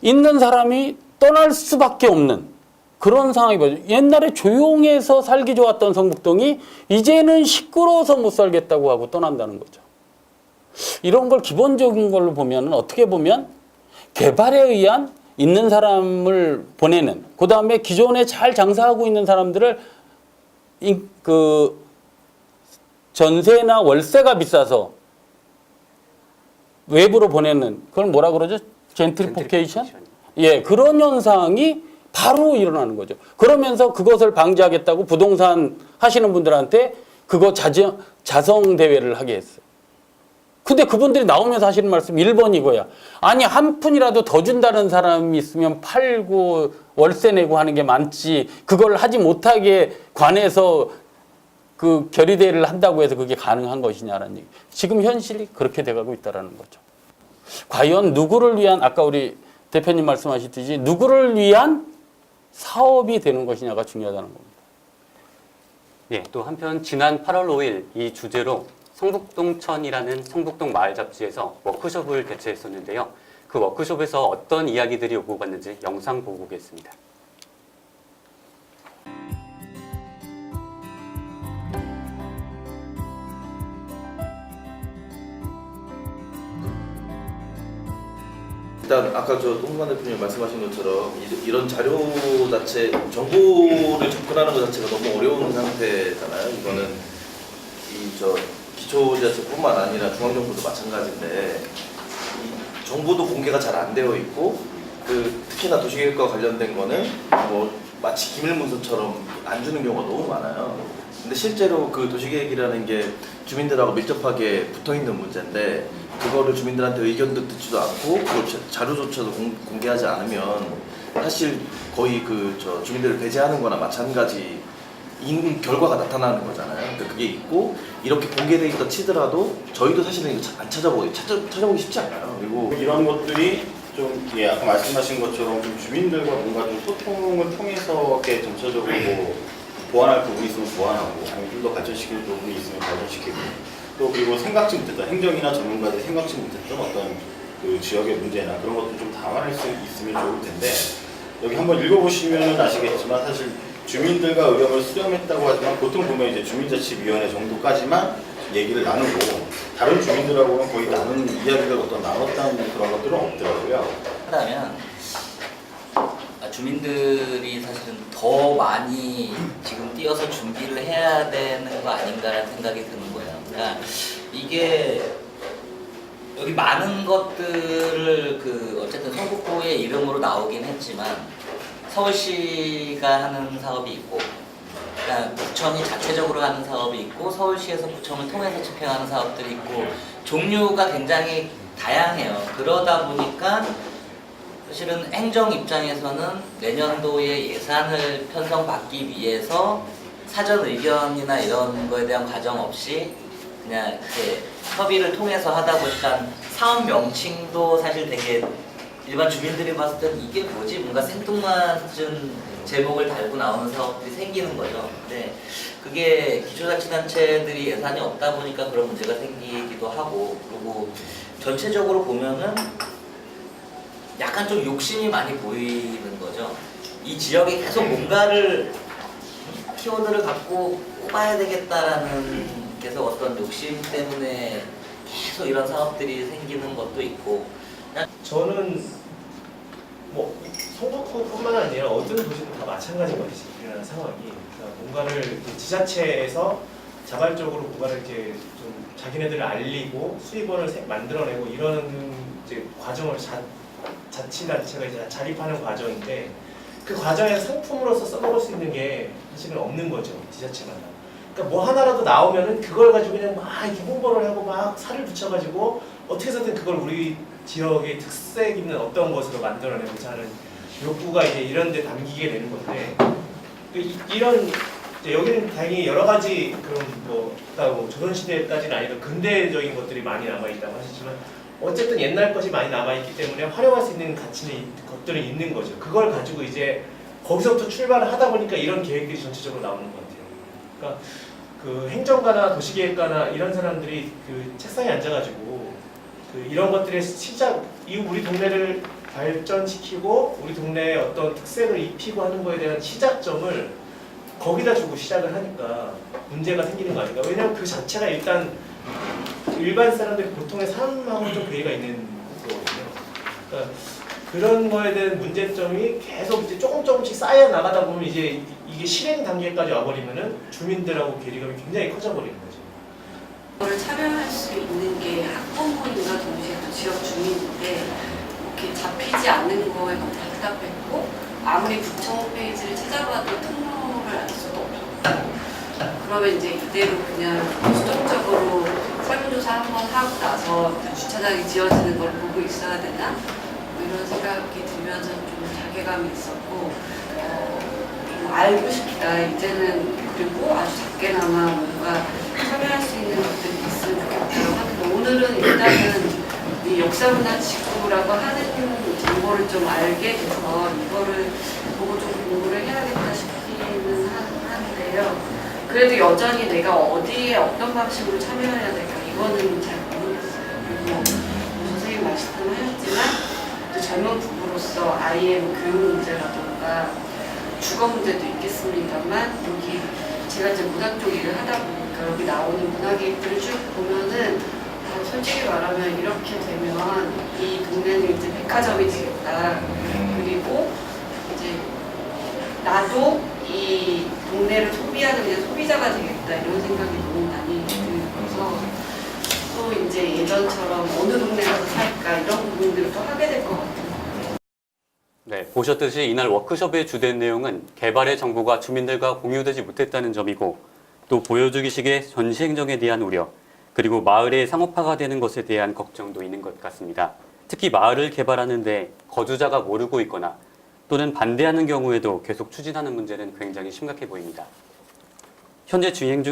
[SPEAKER 3] 있는 사람이 떠날 수밖에 없는 그런 상황이 보여요. 옛날에 조용해서 살기 좋았던 성북동이 이제는 시끄러워서 못 살겠다고 하고 떠난다는 거죠. 이런 걸 기본적인 걸로 보면은 어떻게 보면 개발에 의한 있는 사람을 보내는, 그 다음에 기존에 잘 장사하고 있는 사람들을 그 전세나 월세가 비싸서 외부로 보내는, 그걸 뭐라 그러죠? 젠트리피케이션? 예, 그런 현상이 바로 일어나는 거죠. 그러면서 그것을 방지하겠다고 부동산 하시는 분들한테 그거 자성 대회를 하게 했어요. 근데 그분들이 나오면서 하시는 말씀 1번 이거야. 아니 한 푼이라도 더 준다는 사람이 있으면 팔고 월세 내고 하는 게 많지, 그걸 하지 못하게 관해서 그 결의대회를 한다고 해서 그게 가능한 것이냐라는 얘기. 지금 현실이 그렇게 돼가고 있다는 거죠. 과연 누구를 위한, 아까 우리 대표님 말씀하셨듯이 누구를 위한 사업이 되는 것이냐가 중요하다는 겁니다.
[SPEAKER 8] 예, 또 한편 지난 8월 5일 이 주제로 성북동천이라는 성북동 마을 잡지에서 워크숍을 개최했었는데요. 그 워크숍에서 어떤 이야기들이 오고 갔는지 영상 보고 오겠습니다.
[SPEAKER 9] 일단 아까 저 홍만 대표님 말씀하신 것처럼 이런 자료 자체, 정보를 접근하는 것 자체가 너무 어려운 상태잖아요. 이거는 이 기초지자체뿐만 아니라 중앙정부도 마찬가지인데 이 정보도 공개가 잘 안 되어 있고, 특히나 도시계획과 관련된 거는 뭐 마치 기밀문서처럼 안 주는 경우가 너무 많아요. 근데 실제로 그 도시계획이라는 게 주민들하고 밀접하게 붙어 있는 문제인데 그거를 주민들한테 의견도 듣지도 않고 그걸 자료조차도 공개하지 않으면 사실 거의 주민들을 배제하는 거나 마찬가지인 결과가 나타나는 거잖아요. 그러니까 그게 있고 이렇게 공개돼 있다 치더라도 저희도 사실은 이거 안 찾아보기 쉽지 않아요. 그리고
[SPEAKER 10] 이런 것들이 좀 아까 말씀하신 것처럼 좀 주민들과 뭔가 좀 소통을 통해서 이렇게 전체적으로 뭐 보완할 부분이 있으면 보완하고, 아니면 좀 더 발전시킬 부분이 있으면 발전시키고, 또 그리고 생각지 못했던 행정이나 전문가들이 생각지 못했던 어떤 그 지역의 문제나 그런 것도 좀 담아낼 수 있으면 좋을 텐데, 여기 한번 읽어보시면 아시겠지만 사실 주민들과 의견을 수렴했다고 하지만 보통 보면 이제 주민자치위원회 정도까지만 얘기를 나누고 다른 주민들하고는 거의 나눈 이야기를 나눴다는 그런 것들은 없더라고요.
[SPEAKER 11] 하다면 주민들이 사실은 더 많이 지금 뛰어서 준비를 해야 되는 거 아닌가라는 생각이 드는 거예요. 그러니까 이게 여기 많은 것들을 어쨌든 성북구의 이름으로 나오긴 했지만 서울시가 하는 사업이 있고, 그러니까 구청이 자체적으로 하는 사업이 있고, 서울시에서 구청을 통해서 집행하는 사업들이 있고, 종류가 굉장히 다양해요. 그러다 보니까 사실은 행정 입장에서는 내년도에 예산을 편성받기 위해서 사전 의견이나 이런 거에 대한 과정 없이 그냥 이렇게 협의를 통해서 하다 보니까 사업 명칭도 사실 되게 일반 주민들이 봤을 때는 이게 뭐지? 뭔가 생뚱맞은 제목을 달고 나오는 사업들이 생기는 거죠. 근데 그게 기초자치단체들이 예산이 없다 보니까 그런 문제가 생기기도 하고, 그리고 전체적으로 보면은 약간 좀 욕심이 많이 보이는 거죠. 이 지역에 계속 뭔가를 키워드를 갖고 꼽아야 되겠다라는 계속 어떤 욕심 때문에 계속 이런 사업들이 생기는 것도 있고.
[SPEAKER 4] 저는 뭐 성북구뿐만 아니라 어떤 도시도 다 마찬가지인 것이지, 이런 상황이. 그러니까 뭔가를 이렇게 지자체에서 자발적으로 뭔가를 이렇게 좀 자기네들을 알리고 수입원을 만들어내고 이런 이제 과정을 자치단체가 이제 자립하는 과정인데, 그 과정에서 상품으로서 써먹을 수 있는 게 사실은 없는 거죠, 지자체마다. 그러니까 뭐 하나라도 나오면은 그걸 가지고 그냥 막 이렇게 홍보를 하고 막 살을 붙여가지고 어떻게 해서든 그걸 우리 지역의 특색 있는 어떤 것으로 만들어내고자 하는 욕구가 이제 이런 데 담기게 되는 건데, 이런 여기는 다행히 여러 가지 그런 뭐 조선시대까지는 아니라 근대적인 것들이 많이 남아있다고 하시지만 어쨌든 옛날 것이 많이 남아있기 때문에 활용할 수 있는 가치는 것들은 있는 거죠. 그걸 가지고 이제 거기서부터 출발을 하다 보니까 이런 계획들이 전체적으로 나오는 것 같아요. 그러니까 그 행정가나 도시계획가나 이런 사람들이 그 책상에 앉아가지고 그 이런 것들의 시작, 이 우리 동네를 발전시키고 우리 동네에 어떤 특색을 입히고 하는 거에 대한 시작점을 거기다 주고 시작을 하니까 문제가 생기는 거 아닌가. 왜냐하면 그 자체가 일단 일반 사람들이 보통의 삶하고 좀 괴리가 있는 거거든요. 그러니까 그런 거에 대한 문제점이 계속 이제 조금씩 쌓여 나가다 보면 이제 이게 실행 단계까지 와버리면은 주민들하고 괴리감이 굉장히 커져버리는 거죠.
[SPEAKER 12] 이거를 참여할 수 있는 게 학부모님과 동시에 또 지역 주민인데 이렇게 잡히지 않는 거에 너무 답답했고, 아무리 구청 홈페이지를 찾아봐도 등록을 할 수도 없었고, 그러면 이제 이대로 그냥 수동적으로 설문조사 한번 하고 나서 주차장이 지어지는 걸 보고 있어야 되나? 뭐 이런 생각이 들면서 좀 자괴감이 있었고, 좀 알고 싶다. 이제는 그리고 아주 작게나마 뭔가 참여할 수 있는 것들이 있으면 좋겠다고 하는데, 오늘은 일단은 이 역사문화지구라고 하는 정보를 좀 알게 돼서 이거를 보고 좀 공부를 해야겠다 싶기는 하는데요. 그래도 여전히 내가 어디에 어떤 방식으로 참여해야 될까 이거는 잘 모르겠어요. 그리고 선생님 말씀하셨지만 또 젊은 부부로서 아이의 교육 문제라든가 주거 문제도 있겠습니다만, 여기 제가 이제 문학 쪽 일을 하다 보니까 여기 나오는 문학객들을 쭉 보면은 솔직히 말하면 이렇게 되면 이 동네는 이제 백화점이 되겠다. 그리고 이제 나도 이 동네를 소비하는 이제 소비자가 되겠다. 이런 생각이 너무 많이 들어서 또 이제 예전처럼 어느 동네 가서 살까 이런 부분들을 또 하게 될 것 같아요.
[SPEAKER 8] 네, 보셨듯이 이날 워크숍의 주된 내용은 개발의 정보가 주민들과 공유되지 못했다는 점이고, 또 보여주기식의 전시행정에 대한 우려, 그리고 마을의 상업화가 되는 것에 대한 걱정도 있는 것 같습니다. 특히 마을을 개발하는데 거주자가 모르고 있거나 또는 반대하는 경우에도 계속 추진하는 문제는 굉장히 심각해 보입니다. 현재 진행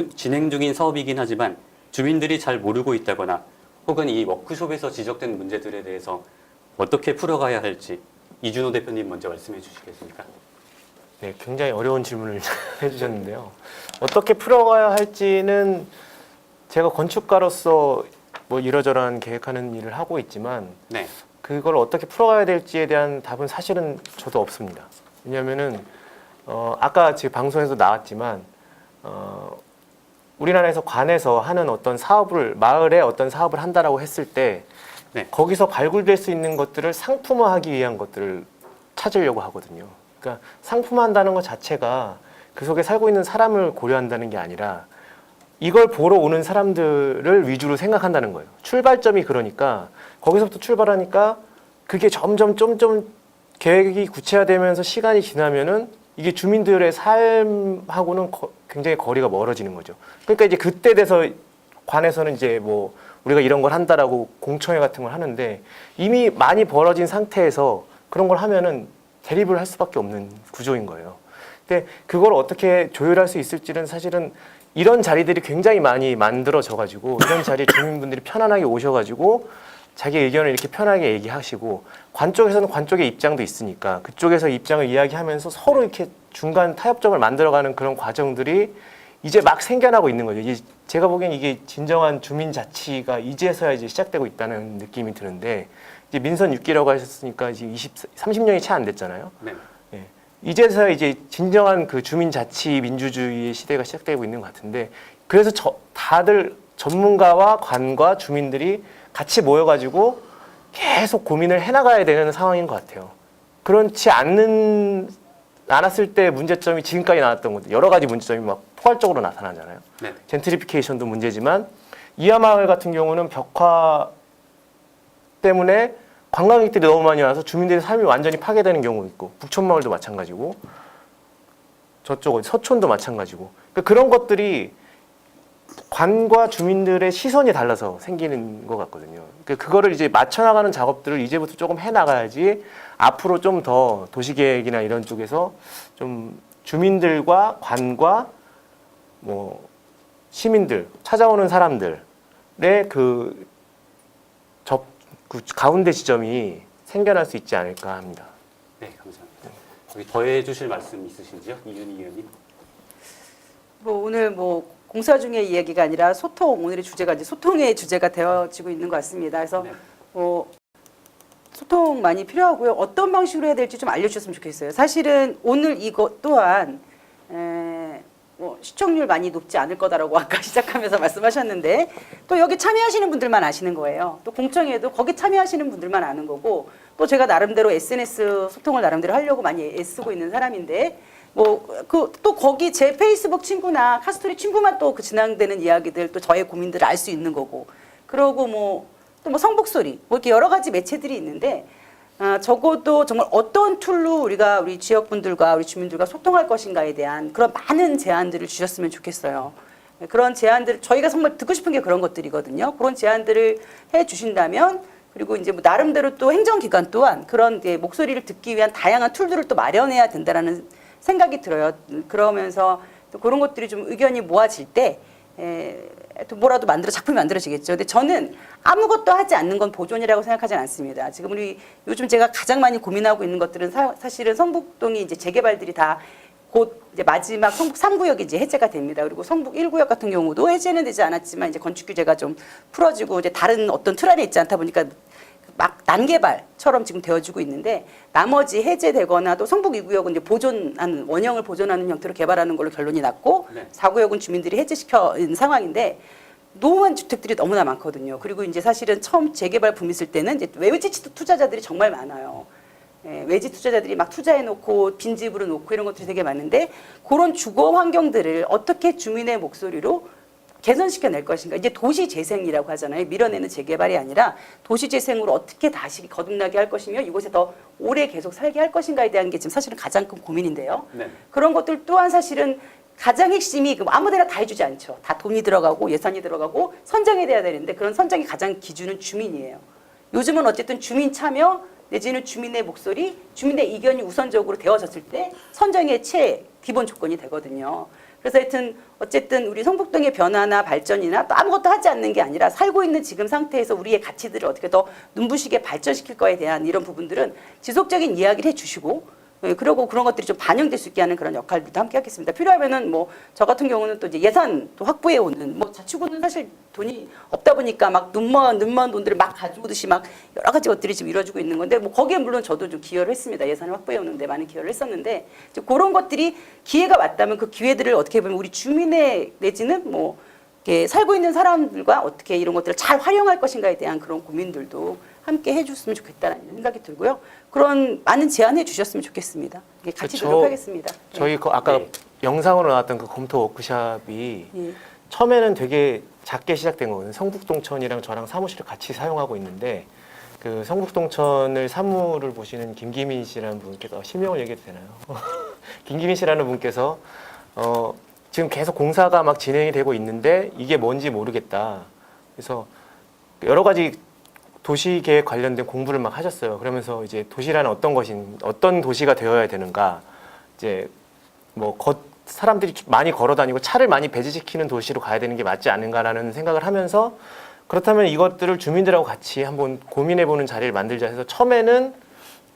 [SPEAKER 8] 중인 사업이긴 하지만 주민들이 잘 모르고 있다거나 혹은 이 워크숍에서 지적된 문제들에 대해서 어떻게 풀어가야 할지 이준호 대표님 먼저 말씀해 주시겠습니까?
[SPEAKER 4] 네, 굉장히 어려운 질문을 해주셨는데요. 어떻게 풀어가야 할지는 제가 건축가로서 뭐 이러저러한 계획하는 일을 하고 있지만,
[SPEAKER 8] 네.
[SPEAKER 4] 그걸 어떻게 풀어가야 될지에 대한 답은 사실은 저도 없습니다. 왜냐하면은 아까 지금 방송에서 나왔지만 우리나라에서 관에서 하는 어떤 사업을, 마을에 어떤 사업을 한다라고 했을 때 거기서 발굴될 수 있는 것들을 상품화하기 위한 것들을 찾으려고 하거든요. 그러니까 상품화한다는 것 자체가 그 속에 살고 있는 사람을 고려한다는 게 아니라 이걸 보러 오는 사람들을 위주로 생각한다는 거예요. 출발점이 그러니까 거기서부터 출발하니까 그게 점점 좀 계획이 구체화되면서 시간이 지나면은 이게 주민들의 삶하고는 굉장히 거리가 멀어지는 거죠. 그러니까 이제 그때 돼서 관에서는 이제 뭐 우리가 이런 걸 한다라고 공청회 같은 걸 하는데 이미 많이 벌어진 상태에서 그런 걸 하면은 대립을 할 수밖에 없는 구조인 거예요. 근데 그걸 어떻게 조율할 수 있을지는 사실은 이런 자리들이 굉장히 많이 만들어져 가지고 이런 자리에 주민분들이 편안하게 오셔가지고 자기 의견을 이렇게 편하게 얘기하시고 관 쪽에서는 관 쪽의 입장도 있으니까 그쪽에서 입장을 이야기하면서 서로 이렇게 중간 타협점을 만들어가는 그런 과정들이 이제 막 생겨나고 있는 거죠. 이제 제가 보기엔 이게 진정한 주민 자치가 이제서야 이제 시작되고 있다는 느낌이 드는데 이제 민선 6기라고 하셨으니까 이제 30년이 채 안 됐잖아요.
[SPEAKER 8] 네.
[SPEAKER 4] 예. 이제서야 이제 진정한 그 주민 자치 민주주의의 시대가 시작되고 있는 것 같은데 그래서 다들 전문가와 관과 주민들이 같이 모여가지고 계속 고민을 해나가야 되는 상황인 것 같아요. 그렇지 않았을 때 문제점이 지금까지 나왔던 것들 여러 가지 문제점이 막 포괄적으로 나타나잖아요.
[SPEAKER 8] 네.
[SPEAKER 4] 젠트리피케이션도 문제지만 이하마을 같은 경우는 벽화 때문에 관광객들이 너무 많이 와서 주민들의 삶이 완전히 파괴되는 경우가 있고 북촌마을도 마찬가지고 저쪽 서촌도 마찬가지고 그러니까 그런 것들이 관과 주민들의 시선이 달라서 생기는 것 같거든요. 그러니까 그거를 이제 맞춰나가는 작업들을 이제부터 조금 해나가야지 앞으로 좀 더 도시계획이나 이런 쪽에서 좀 주민들과 관과 뭐 시민들 찾아오는 사람들의 그 가운데 지점이 생겨날 수 있지 않을까 합니다.
[SPEAKER 8] 네, 감사합니다. 여기 더해 주실 말씀 있으신지요? 이윤희 의원님.
[SPEAKER 2] 뭐 오늘 뭐 공사 중의 이야기가 아니라 소통, 오늘의 주제가 이제 소통의 주제가 되어지고 있는 것 같습니다. 그래서
[SPEAKER 8] 네.
[SPEAKER 2] 뭐 소통 많이 필요하고요. 어떤 방식으로 해야 될지 좀 알려주셨으면 좋겠어요. 사실은 오늘 이것 또한 뭐 시청률 많이 높지 않을 거다라고 아까 시작하면서 말씀하셨는데 또 여기 참여하시는 분들만 아시는 거예요. 또 공청회도 거기 참여하시는 분들만 아는 거고 또 제가 나름대로 SNS 소통을 나름대로 하려고 많이 애쓰고 있는 사람인데 뭐 또 거기 제 페이스북 친구나 카스토리 친구만 또 그 진행되는 이야기들 또 저의 고민들을 알 수 있는 거고 그러고 뭐 또 뭐 성북소리 뭐 이렇게 여러 가지 매체들이 있는데 적어도 정말 어떤 툴로 우리가 우리 지역분들과 우리 주민들과 소통할 것인가에 대한 그런 많은 제안들을 주셨으면 좋겠어요. 그런 제안들 저희가 정말 듣고 싶은 게 그런 것들이거든요. 그런 제안들을 해 주신다면 그리고 이제 뭐 나름대로 또 행정기관 또한 그런 목소리를 듣기 위한 다양한 툴들을 또 마련해야 된다라는 생각이 들어요. 그러면서 또 그런 것들이 좀 의견이 모아질 때 또 뭐라도 작품이 만들어지겠죠. 근데 저는 아무것도 하지 않는 건 보존이라고 생각하지 않습니다. 지금 우리 요즘 제가 가장 많이 고민하고 있는 것들은 사실은 성북동이 이제 재개발들이 다 곧 이제 마지막 성북 3구역이 이제 해제가 됩니다. 그리고 성북 1구역 같은 경우도 해제는 되지 않았지만 이제 건축 규제가 좀 풀어지고 이제 다른 어떤 틀 안에 있지 않다 보니까 막 난개발처럼 지금 되어지고 있는데 나머지 해제되거나 또 성북 2구역은 이제 보존하는 원형을 보존하는 형태로 개발하는 걸로 결론이 났고
[SPEAKER 8] 네.
[SPEAKER 2] 4구역은 주민들이 해제시켜는 상황인데 노후한 주택들이 너무나 많거든요. 그리고 이제 사실은 처음 재개발 붐 있을 때는 이제 외지 투자자들이 정말 많아요. 외지 투자자들이 막 투자해놓고 빈집으로 놓고 이런 것들이 되게 많은데 그런 주거 환경들을 어떻게 주민의 목소리로 개선시켜낼 것인가. 이제 도시재생이라고 하잖아요. 밀어내는 재개발이 아니라 도시재생으로 어떻게 다시 거듭나게 할 것이며 이곳에 더 오래 계속 살게 할 것인가에 대한 게 지금 사실은 가장 큰 고민인데요.
[SPEAKER 8] 네.
[SPEAKER 2] 그런 것들 또한 사실은 가장 핵심이 아무데나 다 해주지 않죠. 다 돈이 들어가고 예산이 들어가고 선정이 돼야 되는데 그런 선정의 가장 기준은 주민이에요. 요즘은 어쨌든 주민 참여 내지는 주민의 목소리, 주민의 의견이 우선적으로 되어졌을 때 선정의 기본 조건이 되거든요. 그래서 하여튼 어쨌든 우리 성북동의 변화나 발전이나 또 아무것도 하지 않는 게 아니라 살고 있는 지금 상태에서 우리의 가치들을 어떻게 더 눈부시게 발전시킬 거에 대한 이런 부분들은 지속적인 이야기를 해주시고 그리고 그런 것들이 좀 반영될 수 있게 하는 그런 역할들도 함께 하겠습니다. 필요하면은 뭐 저 같은 경우는 또 이제 예산 또 확보해 오는 뭐 자치구는 사실 돈이 없다 보니까 막 눈먼 돈들을 막 가져오듯이 막 여러 가지 것들이 지금 이루어지고 있는 건데 뭐 거기에 물론 저도 좀 기여를 했습니다. 예산을 확보해 오는데 많은 기여를 했었는데 이제 그런 것들이 기회가 왔다면 그 기회들을 어떻게 보면 우리 주민의 내지는 뭐 살고 있는 사람들과 어떻게 이런 것들을 잘 활용할 것인가에 대한 그런 고민들도 함께 해줬으면 좋겠다는 생각이 들고요. 그런 많은 제안해 주셨으면 좋겠습니다. 예, 같이
[SPEAKER 4] 그쵸.
[SPEAKER 2] 노력하겠습니다. 예.
[SPEAKER 4] 저희 아까
[SPEAKER 8] 네.
[SPEAKER 4] 영상으로 나왔던 그 검토 워크샵이
[SPEAKER 2] 예.
[SPEAKER 4] 처음에는 되게 작게 시작된 거거든요. 성북동천이랑 저랑 사무실을 같이 사용하고 있는데 그 성북동천을 사무를 보시는 김기민 씨라는 분께서 실명을 얘기해도 되나요? 김기민 씨라는 분께서 지금 계속 공사가 막 진행이 되고 있는데 이게 뭔지 모르겠다. 그래서 여러 가지 도시계획 관련된 공부를 막 하셨어요. 그러면서 이제 도시라는 어떤 도시가 되어야 되는가, 이제 뭐 사람들이 많이 걸어 다니고 차를 많이 배지시키는 도시로 가야 되는 게 맞지 않은가라는 생각을 하면서 그렇다면 이것들을 주민들하고 같이 한번 고민해보는 자리를 만들자 해서 처음에는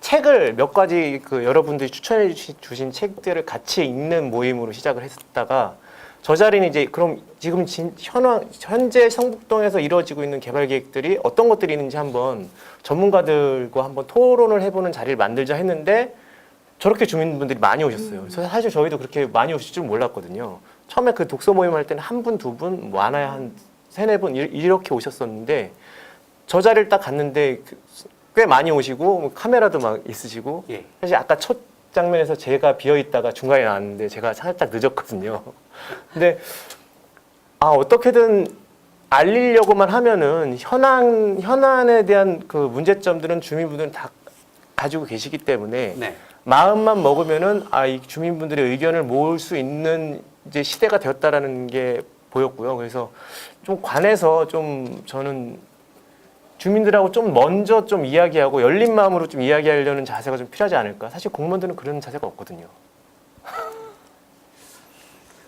[SPEAKER 4] 책을 몇 가지 그 여러분들이 추천해 주신 책들을 같이 읽는 모임으로 시작을 했다가 저 자리는 이제 그럼 지금 현재 성북동에서 이루어지고 있는 개발 계획들이 어떤 것들이 있는지 한번 전문가들과 한번 토론을 해보는 자리를 만들자 했는데 저렇게 주민분들이 많이 오셨어요. 그래서 사실 저희도 그렇게 많이 오실 줄 몰랐거든요. 처음에 그 독서 모임 할 때는 한 분, 두 분, 많아야 한 세네 분 이렇게 오셨었는데 저 자리를 딱 갔는데 꽤 많이 오시고 카메라도 막 있으시고
[SPEAKER 8] 예.
[SPEAKER 4] 사실 아까 첫 장면에서 제가 비어 있다가 중간에 나왔는데 제가 살짝 늦었거든요. 근데 어떻게든 알리려고만 하면은 현안에 대한 그 문제점들은 주민분들은 다 가지고 계시기 때문에
[SPEAKER 8] 네.
[SPEAKER 4] 마음만 먹으면은 이 주민분들의 의견을 모을 수 있는 이제 시대가 되었다라는 게 보였고요. 그래서 좀 관해서 좀 저는 주민들하고 좀 먼저 좀 이야기하고 열린 마음으로 좀 이야기하려는 자세가 좀 필요하지 않을까. 사실 공무원들은 그런 자세가 없거든요.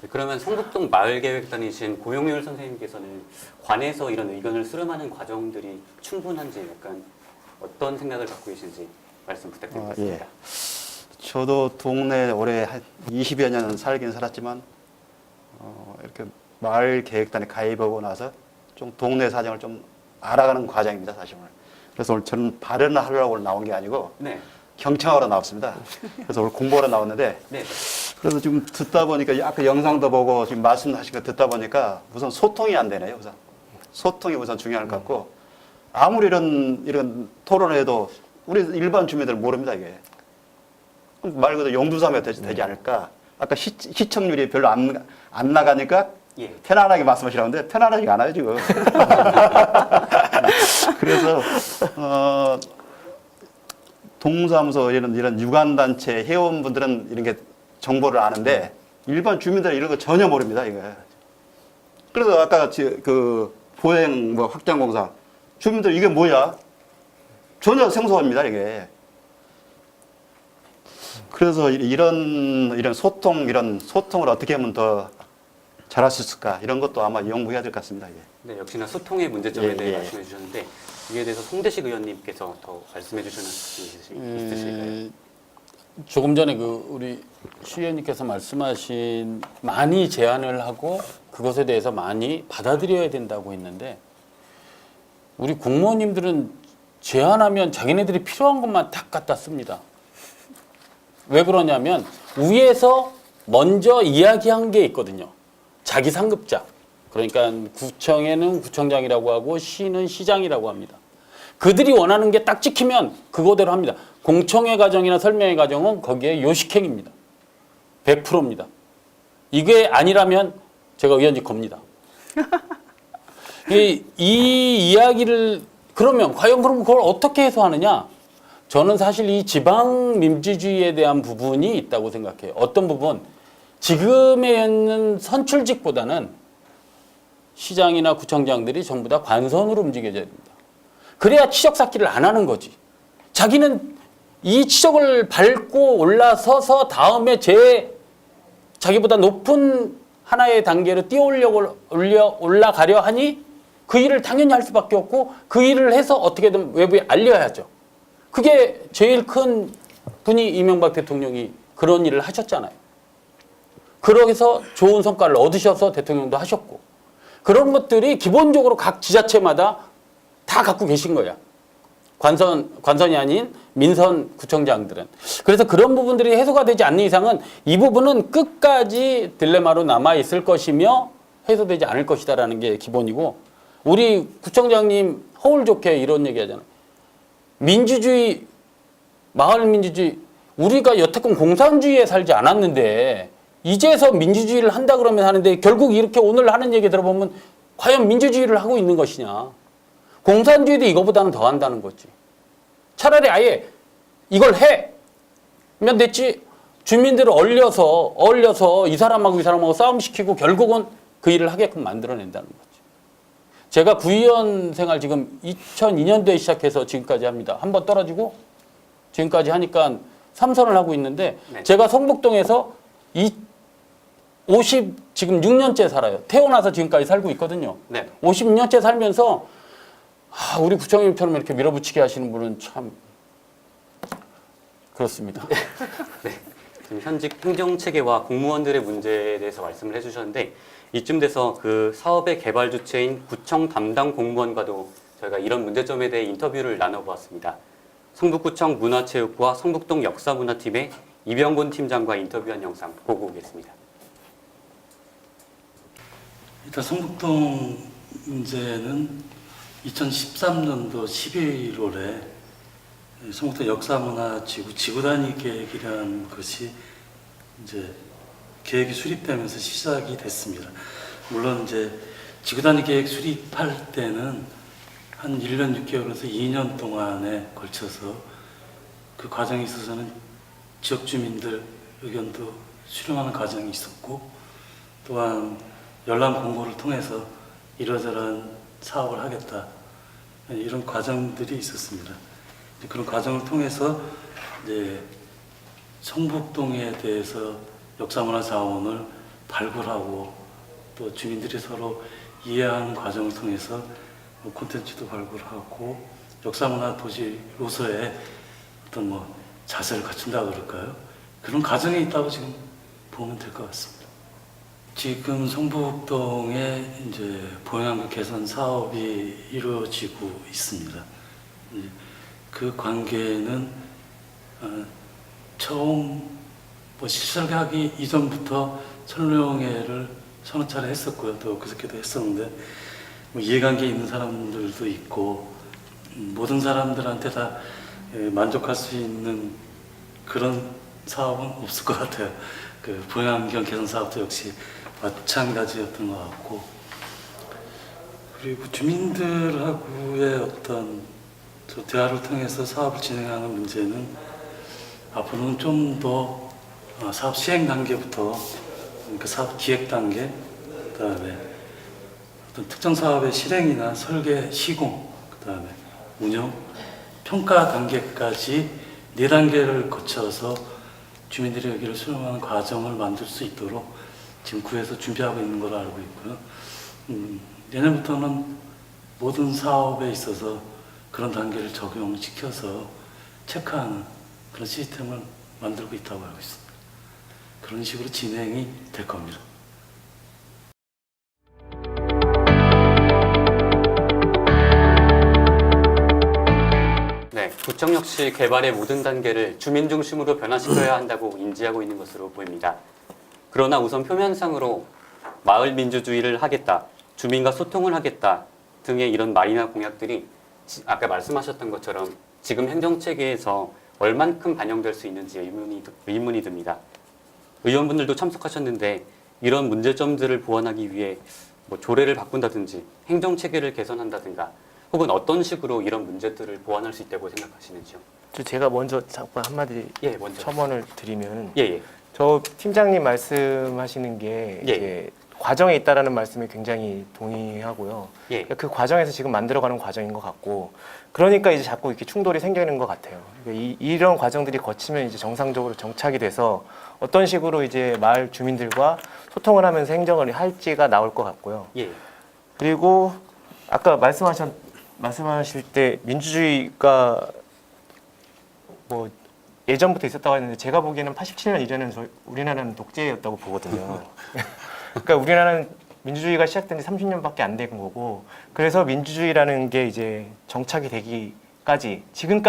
[SPEAKER 8] 그러면 성북동 마을계획단이신 고용률 선생님께서는 관에서 이런 의견을 수렴하는 과정들이 충분한지 약간 어떤 생각을 갖고 계신지 말씀 부탁드리겠습니다.
[SPEAKER 7] 예. 저도 동네 올해 한 20여 년 살긴 살았지만 이렇게 마을 계획단에 가입하고 나서 좀 동네 사정을 좀 알아가는 과정입니다, 사실은. 그래서 오늘 저는 발언을 하려고 나온 게 아니고
[SPEAKER 8] 네.
[SPEAKER 7] 경청하러 나왔습니다. 그래서 오늘 공부하러 나왔는데
[SPEAKER 8] 네.
[SPEAKER 7] 그래서 지금 듣다 보니까 아까 영상도 보고 지금 말씀하신 거 듣다 보니까 우선 소통이 안 되네요. 우선 소통이 우선 중요할 것 같고 아무리 이런 토론을 해도 우리 일반 주민들은 모릅니다, 이게. 말 그대로 용두삼이 되지 않을까. 아까 시청률이 별로 안 나가니까
[SPEAKER 8] 예.
[SPEAKER 7] 편안하게 말씀하시라는데 편안하지가 않아요, 지금. 그래서 동사무소 이런 유관단체 회원분들은 이런 게 정보를 아는데 일반 주민들은 이런 거 전혀 모릅니다, 이거. 그래서 아까 그 보행 확장공사 주민들 이게 뭐야? 전혀 생소합니다, 이게. 그래서 이런 소통을 어떻게 하면 더 잘할 수 있을까? 이런 것도 아마 연구해야 될 것 같습니다, 이게.
[SPEAKER 8] 네, 역시나 소통의 문제점에 대해
[SPEAKER 7] 예.
[SPEAKER 8] 말씀해 주셨는데 이에 대해서 송대식 의원님께서 더 말씀해 주시는 부분이 있으실까요?
[SPEAKER 3] 조금 전에 우리 시의원님께서 말씀하신 많이 제안을 하고 그것에 대해서 많이 받아들여야 된다고 했는데 우리 공무원님들은 제안하면 자기네들이 필요한 것만 다 갖다 씁니다. 왜 그러냐면 위에서 먼저 이야기한 게 있거든요. 자기 상급자. 그러니까 구청에는 구청장이라고 하고 시는 시장이라고 합니다. 그들이 원하는 게 딱 찍히면 그거대로 합니다. 공청회 과정이나 설명회 과정은 거기에 요식행입니다. 100%입니다. 이게 아니라면 제가 의원직 겁니다. 이 이야기를 그러면 과연 그럼 그걸 어떻게 해소하느냐? 저는 사실 이 지방 민주주의에 대한 부분이 있다고 생각해요. 어떤 부분? 지금에 있는 선출직보다는 시장이나 구청장들이 전부 다 관선으로 움직여져야 됩니다. 그래야 치적 쌓기를 안 하는 거지. 자기는 이 치적을 밟고 올라서서 다음에 자기보다 높은 하나의 단계로 올라가려 하니 그 일을 당연히 할 수밖에 없고 그 일을 해서 어떻게든 외부에 알려야죠. 그게 제일 큰 분이 이명박 대통령이 그런 일을 하셨잖아요. 그러해서 좋은 성과를 얻으셔서 대통령도 하셨고 그런 것들이 기본적으로 각 지자체마다 다 갖고 계신 거야. 관선이 아닌 민선 구청장들은. 그래서 그런 부분들이 해소가 되지 않는 이상은 이 부분은 끝까지 딜레마로 남아있을 것이며 해소되지 않을 것이다라는 게 기본이고 우리 구청장님 허울 좋게 이런 얘기 하잖아요. 민주주의, 마을 민주주의, 우리가 여태껏 공산주의에 살지 않았는데 이제서 민주주의를 한다 그러면 하는데 결국 이렇게 오늘 하는 얘기 들어보면 과연 민주주의를 하고 있는 것이냐. 공산주의도 이거보다는 더 한다는 거지. 차라리 아예 이걸 해면 됐지. 주민들을 얼려서 이 사람하고 싸움시키고 결국은 그 일을 하게끔 만들어낸다는 거지. 제가 구의원 생활 지금 2002년도에 시작해서 지금까지 합니다. 한 번 떨어지고 지금까지 하니까 3선을 하고 있는데
[SPEAKER 8] 네.
[SPEAKER 3] 제가 성북동에서 지금 6년째 살아요. 태어나서 지금까지 살고 있거든요.
[SPEAKER 8] 네.
[SPEAKER 3] 50년째 살면서 우리 구청장님처럼 이렇게 밀어붙이게 하시는 분은 참 그렇습니다.
[SPEAKER 8] 네. 지금 현직 행정체계와 공무원들의 문제에 대해서 말씀을 해주셨는데 이쯤 돼서 그 사업의 개발 주체인 구청 담당 공무원과도 저희가 이런 문제점에 대해 인터뷰를 나눠보았습니다. 성북구청 문화체육부와 성북동 역사문화팀의 이병곤 팀장과 인터뷰한 영상 보고 오겠습니다.
[SPEAKER 13] 일단 성북동 문제는 2013년도 11월에 성북동 역사문화지구 지구단위 계획이라는 것이 이제 계획이 수립되면서 시작이 됐습니다. 물론 이제 지구단위 계획 수립할 때는 한 1년 6개월에서 2년 동안에 걸쳐서 그 과정에 있어서는 지역 주민들 의견도 수렴하는 과정이 있었고 또한 열람 공고를 통해서 이러저러한 사업을 하겠다 이런 과정들이 있었습니다. 그런 과정을 통해서 이제 성북동에 대해서 역사문화 자원을 발굴하고 또 주민들이 서로 이해하는 과정을 통해서 콘텐츠도 발굴하고 역사문화 도시로서의 어떤 자세를 갖춘다 그럴까요? 그런 과정에 있다고 지금 보면 될 것 같습니다. 지금 성북동에 이제 보행환경 개선 사업이 이루어지고 있습니다. 그 관계는 처음 시설하기 이전부터 설명회를 서너 차례 했었고요. 또 그저께도 했었는데 이해관계 있는 사람들도 있고 모든 사람들한테 다 만족할 수 있는 그런 사업은 없을 것 같아요. 그 보행환경 개선 사업도 역시 마찬가지였던 것 같고 그리고 주민들하고의 어떤 대화를 통해서 사업을 진행하는 문제는 앞으로는 좀 더 사업 시행 단계부터 그러니까 사업 기획 단계 그다음에 어떤 특정 사업의 실행이나 설계, 시공 그다음에 운영, 평가 단계까지 4단계를 거쳐서 주민들의 의견을 수렴하는 과정을 만들 수 있도록 지금 구에서 준비하고 있는 걸로 알고 있고요. 내년부터는 모든 사업에 있어서 그런 단계를 적용시켜서 체크하는 그런 시스템을 만들고 있다고 알고 있습니다. 그런 식으로 진행이 될 겁니다.
[SPEAKER 8] 네, 구청 역시 개발의 모든 단계를 주민 중심으로 변화시켜야 한다고 인지하고 있는 것으로 보입니다. 그러나 우선 표면상으로 마을 민주주의를 하겠다, 주민과 소통을 하겠다 등의 이런 말이나 공약들이 아까 말씀하셨던 것처럼 지금 행정체계에서 얼만큼 반영될 수 있는지 의문이 듭니다. 의원분들도 참석하셨는데 이런 문제점들을 보완하기 위해 조례를 바꾼다든지 행정체계를 개선한다든가 혹은 어떤 식으로 이런 문제들을 보완할 수 있다고 생각하시는지요?
[SPEAKER 4] 제가 먼저 잠깐 한마디
[SPEAKER 8] 먼저
[SPEAKER 4] 첨언을 드리면
[SPEAKER 8] 예.
[SPEAKER 4] 저 팀장님 말씀하시는 게 이제 과정에 있다라는 말씀에 굉장히 동의하고요. 그 과정에서 지금 만들어가는 과정인 것 같고, 그러니까 이제 자꾸 이렇게 충돌이 생기는 것 같아요. 그러니까 이런 과정들이 거치면 이제 정상적으로 정착이 돼서 어떤 식으로 이제 마을 주민들과 소통을 하면서 행정을 할지가 나올 것 같고요. 그리고 아까 말씀하실 때 민주주의가 예전부터 있었다고 했는데 제가 보기에는 87년 이전에는 우리나라는 독재였다고 보거든요. 그러니까 우리나라는 민주주의가 시작된 지 30년밖에 안 된 거고, 그래서 민주주의라는 게 이제 정착이 되기까지 지금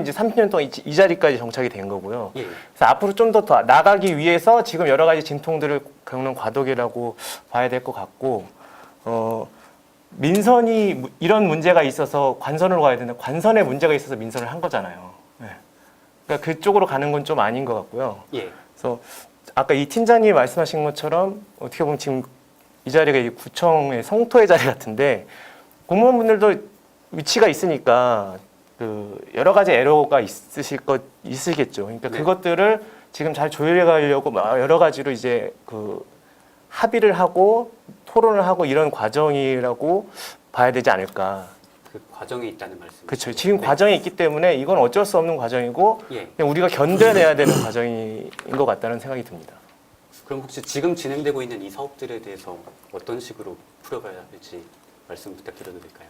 [SPEAKER 4] 이제 30년 동안 이 자리까지 정착이 된 거고요. 그래서 앞으로 좀 더 나가기 위해서 지금 여러 가지 진통들을 겪는 과도기라고 봐야 될 것 같고, 민선이 이런 문제가 있어서 관선으로 가야 되는데 관선에 문제가 있어서 민선을 한 거잖아요. 네. 그러니까 그쪽으로 가는 건 좀 아닌 것 같고요.
[SPEAKER 8] 예.
[SPEAKER 4] 그래서 아까 이 팀장님이 말씀하신 것처럼 어떻게 보면 지금 이 자리가 이 구청의 성토의 자리 같은데 공무원분들도 위치가 있으니까 그 여러 가지 애로가 있으시겠죠. 그러니까
[SPEAKER 8] 네.
[SPEAKER 4] 그것들을 지금 잘 조율해 가려고 여러 가지로 이제 그 합의를 하고 토론을 하고 이런 과정이라고 봐야 되지 않을까.
[SPEAKER 8] 그 과정에 있다는 말씀.
[SPEAKER 4] 그렇죠. 지금
[SPEAKER 8] 네.
[SPEAKER 4] 과정이 있기 때문에 이건 어쩔 수 없는 과정이고
[SPEAKER 8] 예.
[SPEAKER 4] 그냥 우리가 견뎌내야 되는 과정인 것 같다는 생각이 듭니다.
[SPEAKER 8] 그럼 혹시 지금 진행되고 있는 이 사업들에 대해서 어떤 식으로 풀어가야 할지 말씀 부탁드려도 될까요?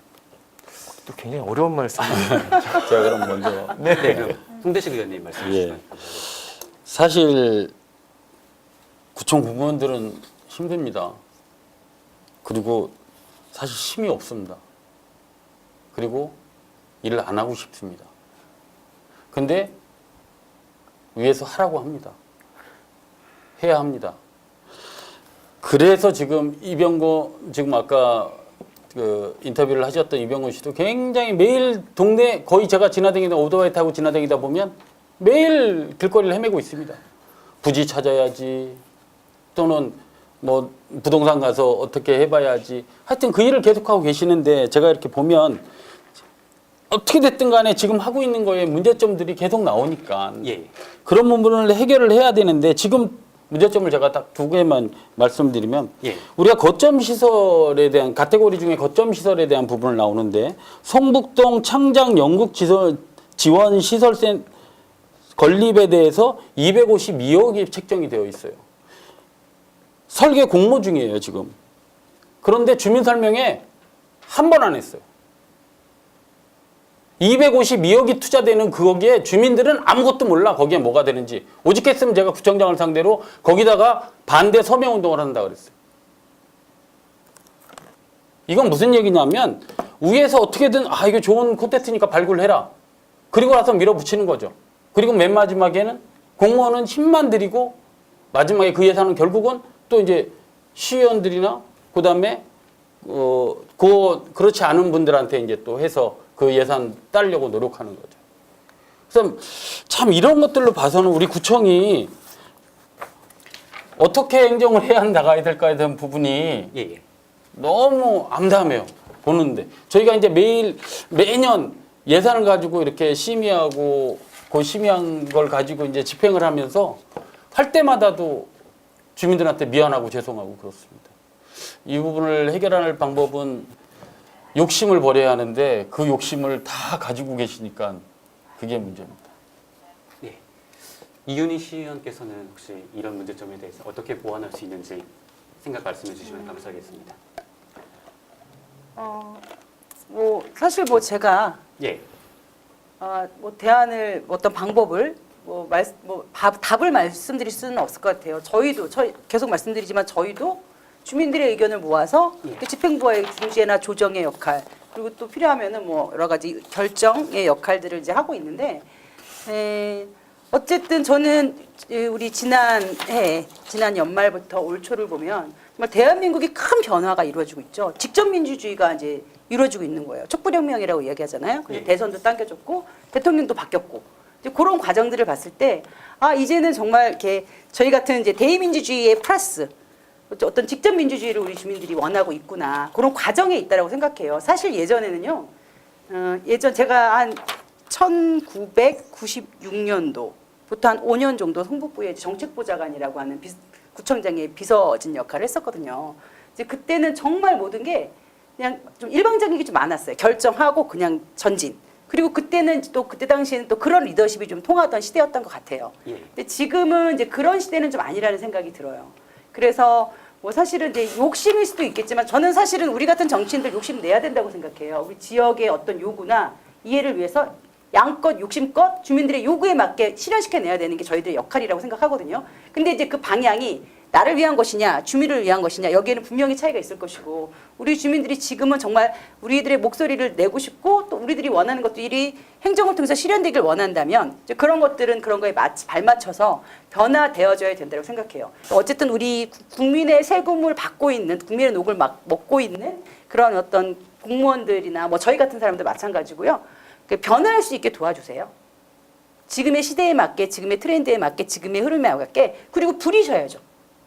[SPEAKER 4] 또 굉장히 어려운 말씀이에요.
[SPEAKER 3] 제가 그럼 먼저
[SPEAKER 8] 네, 그럼 송대식 의원님 말씀 주시면 감사하겠습니다.
[SPEAKER 3] 사실 구청 공무원들은 힘듭니다. 그리고 사실 힘이 없습니다. 그리고 일을 안 하고 싶습니다. 근데 위에서 하라고 합니다. 해야 합니다. 그래서 지금 이병건, 지금 아까 그 인터뷰를 하셨던 이병건 씨도 굉장히 매일 동네 거의 제가 지나다니다 오토바이 타고 지나다니다 보면 매일 길거리를 헤매고 있습니다. 부지 찾아야지, 또는 뭐 부동산 가서 어떻게 해봐야지. 하여튼 그 일을 계속하고 계시는데 제가 이렇게 보면 어떻게 됐든 간에 지금 하고 있는 거에 문제점들이 계속 나오니까
[SPEAKER 8] 예.
[SPEAKER 3] 그런 부분을 해결을 해야 되는데 지금 문제점을 제가 딱 두 개만 말씀드리면
[SPEAKER 8] 예.
[SPEAKER 3] 우리가 거점 시설에 대한 카테고리 중에 거점 시설에 대한 부분을 나오는데 성북동 창장 연극 지원 시설센 건립에 대해서 252억이 책정이 되어 있어요. 설계 공모 중이에요, 지금. 그런데 주민 설명회 한 번 안 했어요. 252억이 투자되는 거기에 주민들은 아무것도 몰라. 거기에 뭐가 되는지. 오직 했으면 제가 구청장을 상대로 거기다가 반대 서명 운동을 한다 그랬어요. 이건 무슨 얘기냐면 위에서 어떻게든 이거 좋은 콘텐츠니까 발굴해라. 그리고 나서 밀어붙이는 거죠. 그리고 맨 마지막에는 공무원은 힘만 들이고 마지막에 그 예산은 결국은 또 이제 시의원들이나 그다음에 그렇지 않은 분들한테 이제 또 해서 그 예산 따려고 노력하는 거죠. 그래서 참 이런 것들로 봐서는 우리 구청이 어떻게 행정을 해야 나가야 될까에 대한 부분이
[SPEAKER 8] 예.
[SPEAKER 3] 너무 암담해요. 보는데 저희가 이제 매년 예산을 가지고 이렇게 심의하고 그 심의한 걸 가지고 이제 집행을 하면서 할 때마다도 주민들한테 미안하고 죄송하고 그렇습니다. 이 부분을 해결할 방법은 욕심을 버려야 하는데 그 욕심을 다 가지고 계시니까 그게 문제입니다.
[SPEAKER 8] 예. 이윤희 시의원께서는 혹시 이런 문제점에 대해서 어떻게 보완할 수 있는지 생각 말씀해 주시면 감사하겠습니다.
[SPEAKER 2] 뭐 사실 뭐 제가
[SPEAKER 8] 예.
[SPEAKER 2] 뭐 대안을 어떤 방법을 답을 말씀드릴 수는 없을 것 같아요. 저희 계속 말씀드리지만 저희도 주민들의 의견을 모아서 그 집행부와의 중재나 조정의 역할 그리고 또 필요하면은 뭐 여러 가지 결정의 역할들을 이제 하고 있는데 어쨌든 저는 우리 지난 연말부터 올 초를 보면 정말 대한민국이 큰 변화가 이루어지고 있죠. 직접 민주주의가 이제 이루어지고 있는 거예요. 촛불혁명이라고 이야기하잖아요. 그래서 대선도 당겨졌고 대통령도 바뀌었고 이제 그런 과정들을 봤을 때 이제는 정말 이렇게 저희 같은 이제 대의민주주의의 플러스 어떤 직접 민주주의를 우리 주민들이 원하고 있구나 그런 과정에 있다라고 생각해요. 사실 예전에는요. 예전 제가 한 1996년도부터 한 5년 정도 성북구의 정책보좌관이라고 하는 구청장의 비서진 역할을 했었거든요. 이제 그때는 정말 모든 게 그냥 좀 일방적인 게 좀 많았어요. 결정하고 그냥 전진. 그리고 그때는 또 그때 당시에는 또 그런 리더십이 좀 통하던 시대였던 것 같아요. 근데 지금은 이제 그런 시대는 좀 아니라는 생각이 들어요. 그래서 뭐 사실은 이제 욕심일 수도 있겠지만 저는 사실은 우리 같은 정치인들 욕심 내야 된다고 생각해요. 우리 지역의 어떤 요구나 이해를 위해서 양껏 욕심껏 주민들의 요구에 맞게 실현시켜내야 되는 게 저희들의 역할이라고 생각하거든요. 근데 이제 그 방향이 나를 위한 것이냐, 주민을 위한 것이냐, 여기에는 분명히 차이가 있을 것이고, 우리 주민들이 지금은 정말 우리들의 목소리를 내고 싶고, 또 우리들이 원하는 것들이 행정을 통해서 실현되길 원한다면, 이제 그런 것들은 그런 거에 발맞춰서 변화되어져야 된다고 생각해요. 어쨌든 우리 국민의 세금을 받고 있는, 국민의 녹을 먹고 있는 그런 어떤 공무원들이나 뭐 저희 같은 사람도 마찬가지고요. 변화할 수 있게 도와주세요. 지금의 시대에 맞게, 지금의 트렌드에 맞게, 지금의 흐름에 맞게, 그리고 부리셔야죠.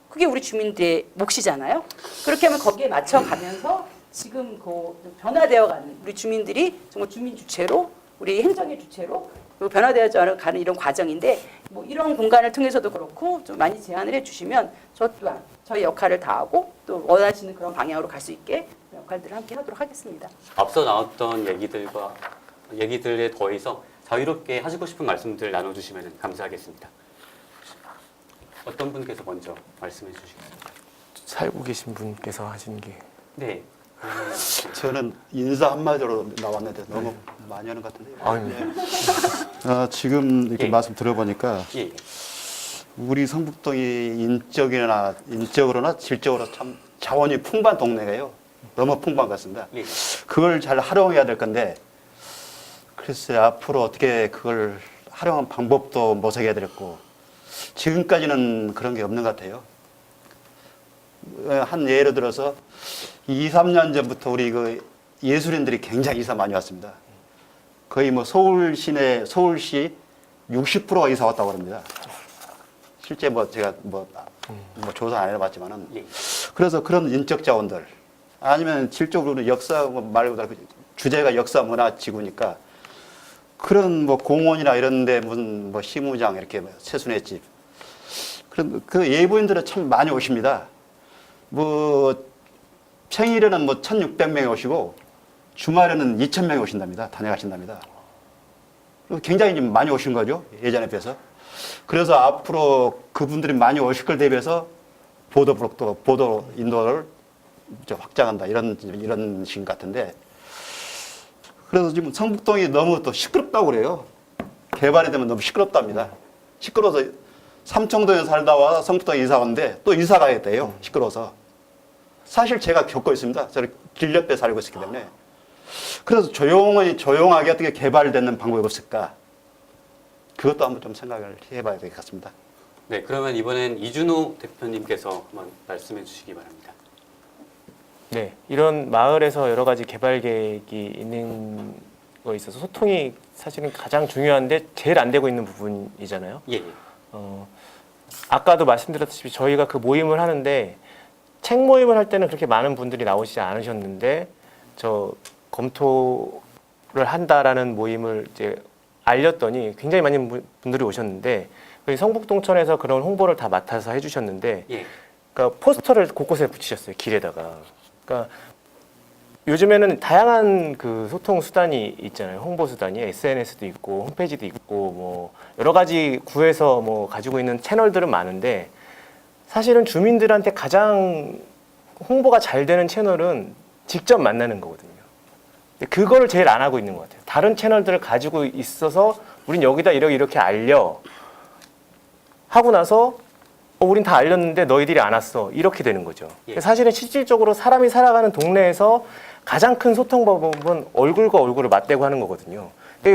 [SPEAKER 2] 그게 우리 주민들의 몫이잖아요. 그렇게 하면 거기에 맞춰가면서 지금 그 변화되어가는 우리 주민들이 정말 주민 주체로, 우리 행정의 주체로 변화되어 가는 이런 과정인데, 뭐 이런 공간을 통해서도 그렇고 좀 많이 제안을 해주시면 저 또한 저희 역할을 다하고 또 원하시는 그런 방향으로 갈 수 있게 역할들을 함께 하도록 하겠습니다.
[SPEAKER 8] 앞서 나왔던 얘기들에 더해서 자유롭게 하시고 싶은 말씀들 나눠주시면 감사하겠습니다. 어떤 분께서 먼저 말씀해 주시겠습니까?
[SPEAKER 4] 살고 계신 분께서 하시는 게.
[SPEAKER 8] 네.
[SPEAKER 7] 저는 인사 한마디로 나왔는데 너무 많이 하는 것 같은데요.
[SPEAKER 4] 아유.
[SPEAKER 7] 지금 이렇게
[SPEAKER 8] 예.
[SPEAKER 7] 말씀 들어보니까
[SPEAKER 8] 예.
[SPEAKER 7] 우리 성북동이 인적으로나 질적으로 참 자원이 풍부한 동네예요. 너무 풍부한 것 같습니다.
[SPEAKER 8] 예.
[SPEAKER 7] 그걸 잘 활용해야 될 건데, 글쎄 앞으로 어떻게 그걸 활용한 방법도 모색해야 되겠고, 지금까지는 그런 게 없는 것 같아요. 한 예를 들어서 2, 3년 전부터 우리 그 예술인들이 굉장히 이사 많이 왔습니다. 거의 뭐 서울시 60%가 이사 왔다고 합니다. 실제 뭐 제가 뭐 조사 안 해봤지만은.
[SPEAKER 8] 예.
[SPEAKER 7] 그래서 그런 인적 자원들, 아니면 질적으로는 역사 말고 주제가 역사 문화 지구니까 그런 뭐 공원이나 이런 데 무슨 뭐 시무장 이렇게 세순의 집, 그런 그 예부인들은 참 많이 오십니다. 뭐 평일에는 뭐 1,600명이 오시고 주말에는 2,000명이 오신답니다. 다녀가신답니다. 굉장히 좀 많이 오신 거죠, 예전에 비해서. 그래서 앞으로 그분들이 많이 오실 걸 대비해서 보도 인도를 확장한다, 이런 식 같은데, 그래서 지금 성북동이 너무 또 시끄럽다고 그래요. 개발이 되면 너무 시끄럽답니다. 시끄러워서 삼청동에 살다 와 성북동에 이사 왔는데 또 이사 가야겠대요, 시끄러워서. 사실 제가 겪고 있습니다. 저는 길 옆에 살고 있었기 때문에. 그래서 조용하게 어떻게 개발되는 방법이 없을까? 그것도 한번 좀 생각을 해봐야 될 것 같습니다.
[SPEAKER 8] 네, 그러면 이번엔 이준호 대표님께서 한번 말씀해 주시기 바랍니다.
[SPEAKER 4] 네, 이런 마을에서 여러 가지 개발 계획이 있는 거에 있어서 소통이 사실은 가장 중요한데 제일 안 되고 있는 부분이잖아요.
[SPEAKER 8] 예.
[SPEAKER 4] 아까도 말씀드렸다시피 저희가 그 모임을 하는데 책 모임을 할 때는 그렇게 많은 분들이 나오시지 않으셨는데, 저 검토를 한다라는 모임을 이제 알렸더니 굉장히 많은 분들이 오셨는데, 성북동천에서 그런 홍보를 다 맡아서 해주셨는데,
[SPEAKER 8] 예.
[SPEAKER 4] 그러니까 포스터를 곳곳에 붙이셨어요, 길에다가. 그러니까 요즘에는 다양한 그 소통 수단이 있잖아요. 홍보 수단이 SNS도 있고 홈페이지도 있고 뭐 여러 가지 구에서 뭐 가지고 있는 채널들은 많은데, 사실은 주민들한테 가장 홍보가 잘 되는 채널은 직접 만나는 거거든요. 근데 그거를 제일 안 하고 있는 것 같아요. 다른 채널들을 가지고 있어서 우린 여기다 이렇게 알려 하고 나서 우린 다 알렸는데 너희들이 안 왔어, 이렇게 되는 거죠.
[SPEAKER 8] 예.
[SPEAKER 4] 사실은 실질적으로 사람이 살아가는 동네에서 가장 큰 소통 방법은 얼굴과 얼굴을 맞대고 하는 거거든요.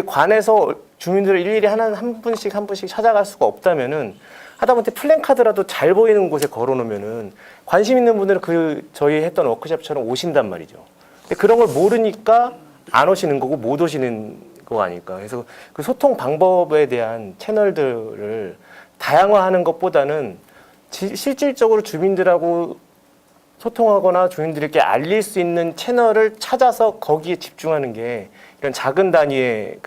[SPEAKER 4] 관에서 주민들을 일일이 한 분씩 찾아갈 수가 없다면은 하다못해 플랜카드라도 잘 보이는 곳에 걸어놓으면은 관심 있는 분들은 저희 했던 워크숍처럼 오신단 말이죠. 근데 그런 걸 모르니까 안 오시는 거고 못 오시는 거 아닐까. 그래서 그 소통 방법에 대한 채널들을 다양화하는 것보다는 실질적으로 주민들하고 소통하거나 주민들에게 알릴 수 있는 채널을 찾아서 거기에 집중하는 게, 이런 작은 단위의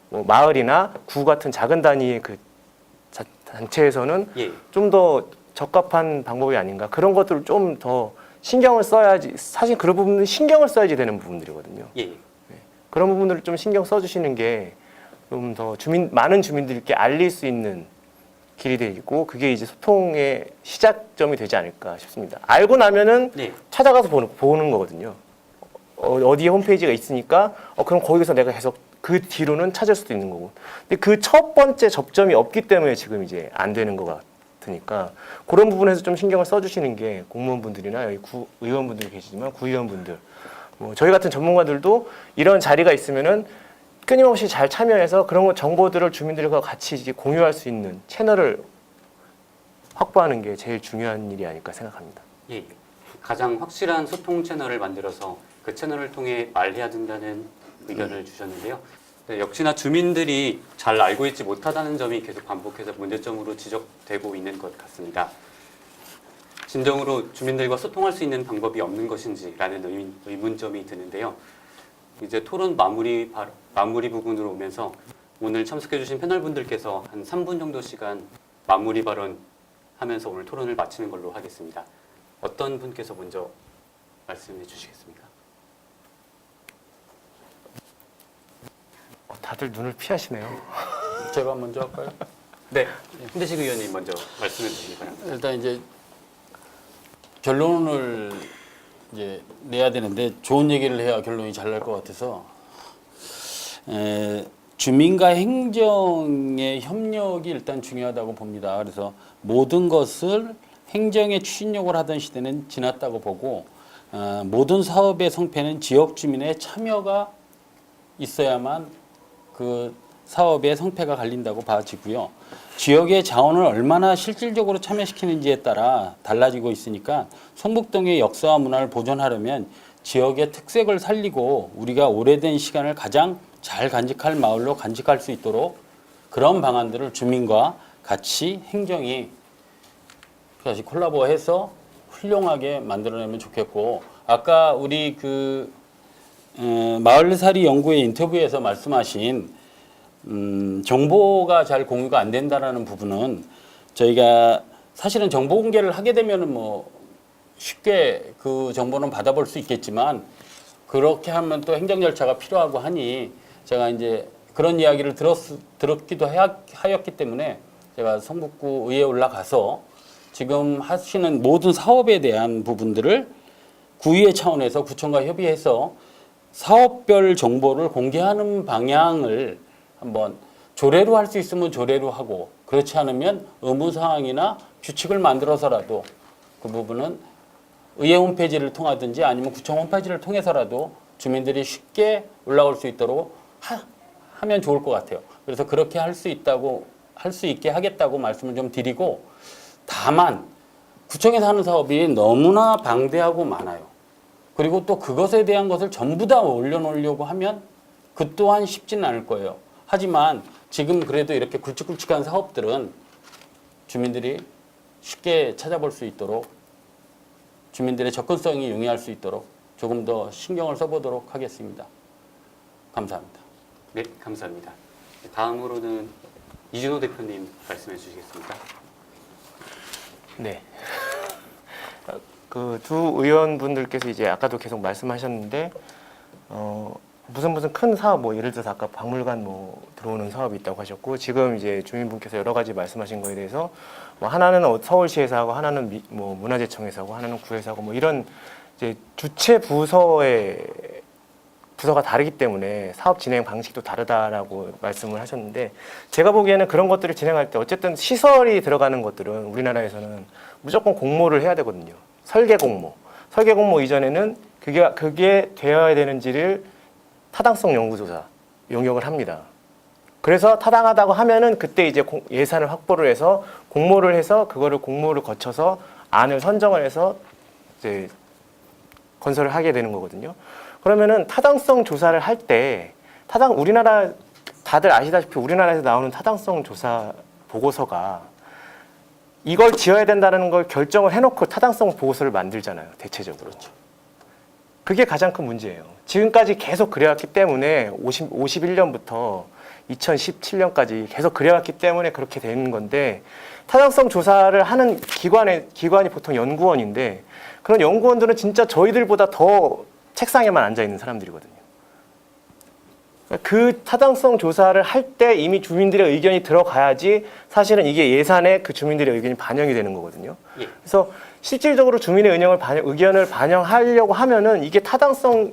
[SPEAKER 4] 뭐 마을이나 구 같은 작은 단위의 단체에서는
[SPEAKER 8] 예.
[SPEAKER 4] 좀 더 적합한 방법이 아닌가. 그런 것들을 좀 더 신경을 써야지, 사실 그런 부분은 신경을 써야지 되는 부분들이거든요.
[SPEAKER 8] 예.
[SPEAKER 4] 그런 부분들을 좀 신경 써주시는 게 좀 더 많은 주민들께 알릴 수 있는 길이 되고, 그게 이제 소통의 시작점이 되지 않을까 싶습니다. 알고 나면은
[SPEAKER 8] 네.
[SPEAKER 4] 찾아가서 보는 거거든요. 어디에 홈페이지가 있으니까 그럼 거기서 내가 계속 그 뒤로는 찾을 수도 있는 거고. 근데 그 첫 번째 접점이 없기 때문에 지금 이제 안 되는 것 싶으니까 그런 부분에서 좀 신경을 써주시는 게 공무원분들이나 여기 의원분들이 계시지만 구의원분들, 뭐 저희 같은 전문가들도 이런 자리가 있으면은 끊임없이 잘 참여해서 그런 거 정보들을 주민들과 같이 이제 공유할 수 있는 채널을 확보하는 게 제일 중요한 일이 아닐까 생각합니다.
[SPEAKER 8] 예, 가장 확실한 소통 채널을 만들어서 그 채널을 통해 말해야 된다는 의견을 주셨는데요. 네, 역시나 주민들이 잘 알고 있지 못하다는 점이 계속 반복해서 문제점으로 지적되고 있는 것 같습니다. 진정으로 주민들과 소통할 수 있는 방법이 없는 것인지라는 의문점이 드는데요. 이제 토론 마무리 부분으로 오면서 오늘 참석해주신 패널분들께서 한 3분 정도 시간 마무리 발언하면서 오늘 토론을 마치는 걸로 하겠습니다. 어떤 분께서 먼저 말씀해 주시겠습니까?
[SPEAKER 4] 다들 눈을 피하시네요.
[SPEAKER 3] 제가 먼저 할까요?
[SPEAKER 8] 네, 신대식 의원님 먼저 말씀해 주시기 바랍니다.
[SPEAKER 3] 일단 이제 결론을 이제 내야 되는데 좋은 얘기를 해야 결론이 잘 날 것 같아서 주민과 행정의 협력이 일단 중요하다고 봅니다. 그래서 모든 것을 행정의 추진력을 하던 시대는 지났다고 보고 모든 사업의 성패는 지역 주민의 참여가 있어야만 그 사업의 성패가 갈린다고 봐지고요. 지역의 자원을 얼마나 실질적으로 참여시키는지에 따라 달라지고 있으니까 성북동의 역사와 문화를 보존하려면 지역의 특색을 살리고 우리가 오래된 시간을 가장 잘 간직할 마을로 간직할 수 있도록 그런 방안들을 주민과 같이 행정이 다시 콜라보해서 훌륭하게 만들어내면 좋겠고, 아까 우리 마을살이 연구의 인터뷰에서 말씀하신 정보가 잘 공유가 안 된다라는 부분은 저희가 사실은 정보 공개를 하게 되면은 뭐 쉽게 그 정보는 받아볼 수 있겠지만 그렇게 하면 또 행정 절차가 필요하고 하니 제가 이제 그런 이야기를 들었기도 하였기 때문에 제가 성북구 의회에 올라가서 지금 하시는 모든 사업에 대한 부분들을 구의회 차원에서 구청과 협의해서 사업별 정보를 공개하는 방향을 한번 조례로 할 수 있으면 조례로 하고, 그렇지 않으면 의무사항이나 규칙을 만들어서라도 그 부분은 의회 홈페이지를 통하든지 아니면 구청 홈페이지를 통해서라도 주민들이 쉽게 올라올 수 있도록 하면 좋을 것 같아요. 그래서 그렇게 할 수 있게 하겠다고 말씀을 좀 드리고, 다만 구청에서 하는 사업이 너무나 방대하고 많아요. 그리고 또 그것에 대한 것을 전부 다 올려놓으려고 하면 그 또한 쉽지는 않을 거예요. 하지만 지금 그래도 이렇게 굵직굵직한 사업들은 주민들이 쉽게 찾아볼 수 있도록, 주민들의 접근성이 용이할 수 있도록 조금 더 신경을 써보도록 하겠습니다. 감사합니다.
[SPEAKER 8] 네, 감사합니다. 다음으로는 이준호 대표님 말씀해 주시겠습니까?
[SPEAKER 4] 네. 그 두 의원분들께서 이제 아까도 계속 말씀하셨는데 무슨 큰 사업, 뭐 예를 들어서 아까 박물관 뭐 들어오는 사업이 있다고 하셨고, 지금 이제 주민분께서 여러 가지 말씀하신 거에 대해서 뭐 하나는 서울시에서 하고 하나는 뭐 문화재청에서 하고 하나는 구에서 하고 뭐 이런 이제 주체 부서의 부서가 다르기 때문에 사업 진행 방식도 다르다라고 말씀을 하셨는데, 제가 보기에는 그런 것들을 진행할 때 어쨌든 시설이 들어가는 것들은 우리나라에서는 무조건 공모를 해야 되거든요. 설계 공모 이전에는 그게 되어야 되는지를 타당성 연구조사 용역을 합니다. 그래서 타당하다고 하면은 그때 이제 예산을 확보를 해서 공모를 해서 그거를 공모를 거쳐서 안을 선정을 해서 이제 건설을 하게 되는 거거든요. 그러면은 타당성 조사를 할 때 우리나라 다들 아시다시피 우리나라에서 나오는 타당성 조사 보고서가 이걸 지어야 된다는 걸 결정을 해놓고 타당성 보고서를 만들잖아요. 대체적으로. 그렇죠. 그게 가장 큰 문제예요. 지금까지 계속 그래왔기 때문에 51년부터 2017년까지 계속 그래왔기 때문에 그렇게 되는 건데, 타당성 조사를 하는 기관이 보통 연구원인데, 그런 연구원들은 진짜 저희들보다 더 책상에만 앉아 있는 사람들이거든요. 그 타당성 조사를 할 때 이미 주민들의 의견이 들어가야지 사실은 이게 예산에 그 주민들의 의견이 반영이 되는 거거든요.
[SPEAKER 8] 예.
[SPEAKER 4] 그래서 실질적으로 주민의 의견을 반영하려고 하면은 이게 타당성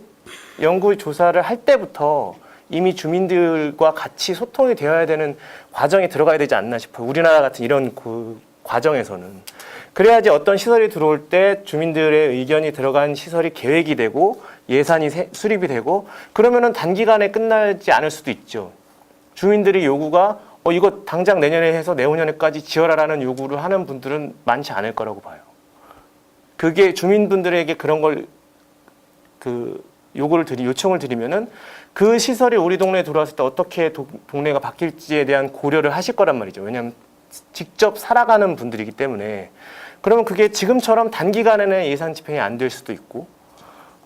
[SPEAKER 4] 연구 조사를 할 때부터 이미 주민들과 같이 소통이 되어야 되는 과정이 들어가야 되지 않나 싶어요. 우리나라 같은 이런 과정에서는. 그래야지 어떤 시설이 들어올 때 주민들의 의견이 들어간 시설이 계획이 되고 예산이 수립이 되고 그러면은 단기간에 끝나지 않을 수도 있죠. 주민들의 요구가 이거 당장 내년에 해서 내후년에까지 지어라라는 요구를 하는 분들은 많지 않을 거라고 봐요. 그게 주민분들에게 그런 걸 요청을 드리면은 그 시설이 우리 동네에 들어왔을 때 어떻게 동네가 바뀔지에 대한 고려를 하실 거란 말이죠. 왜냐하면 직접 살아가는 분들이기 때문에. 그러면 그게 지금처럼 단기간에는 예산 집행이 안 될 수도 있고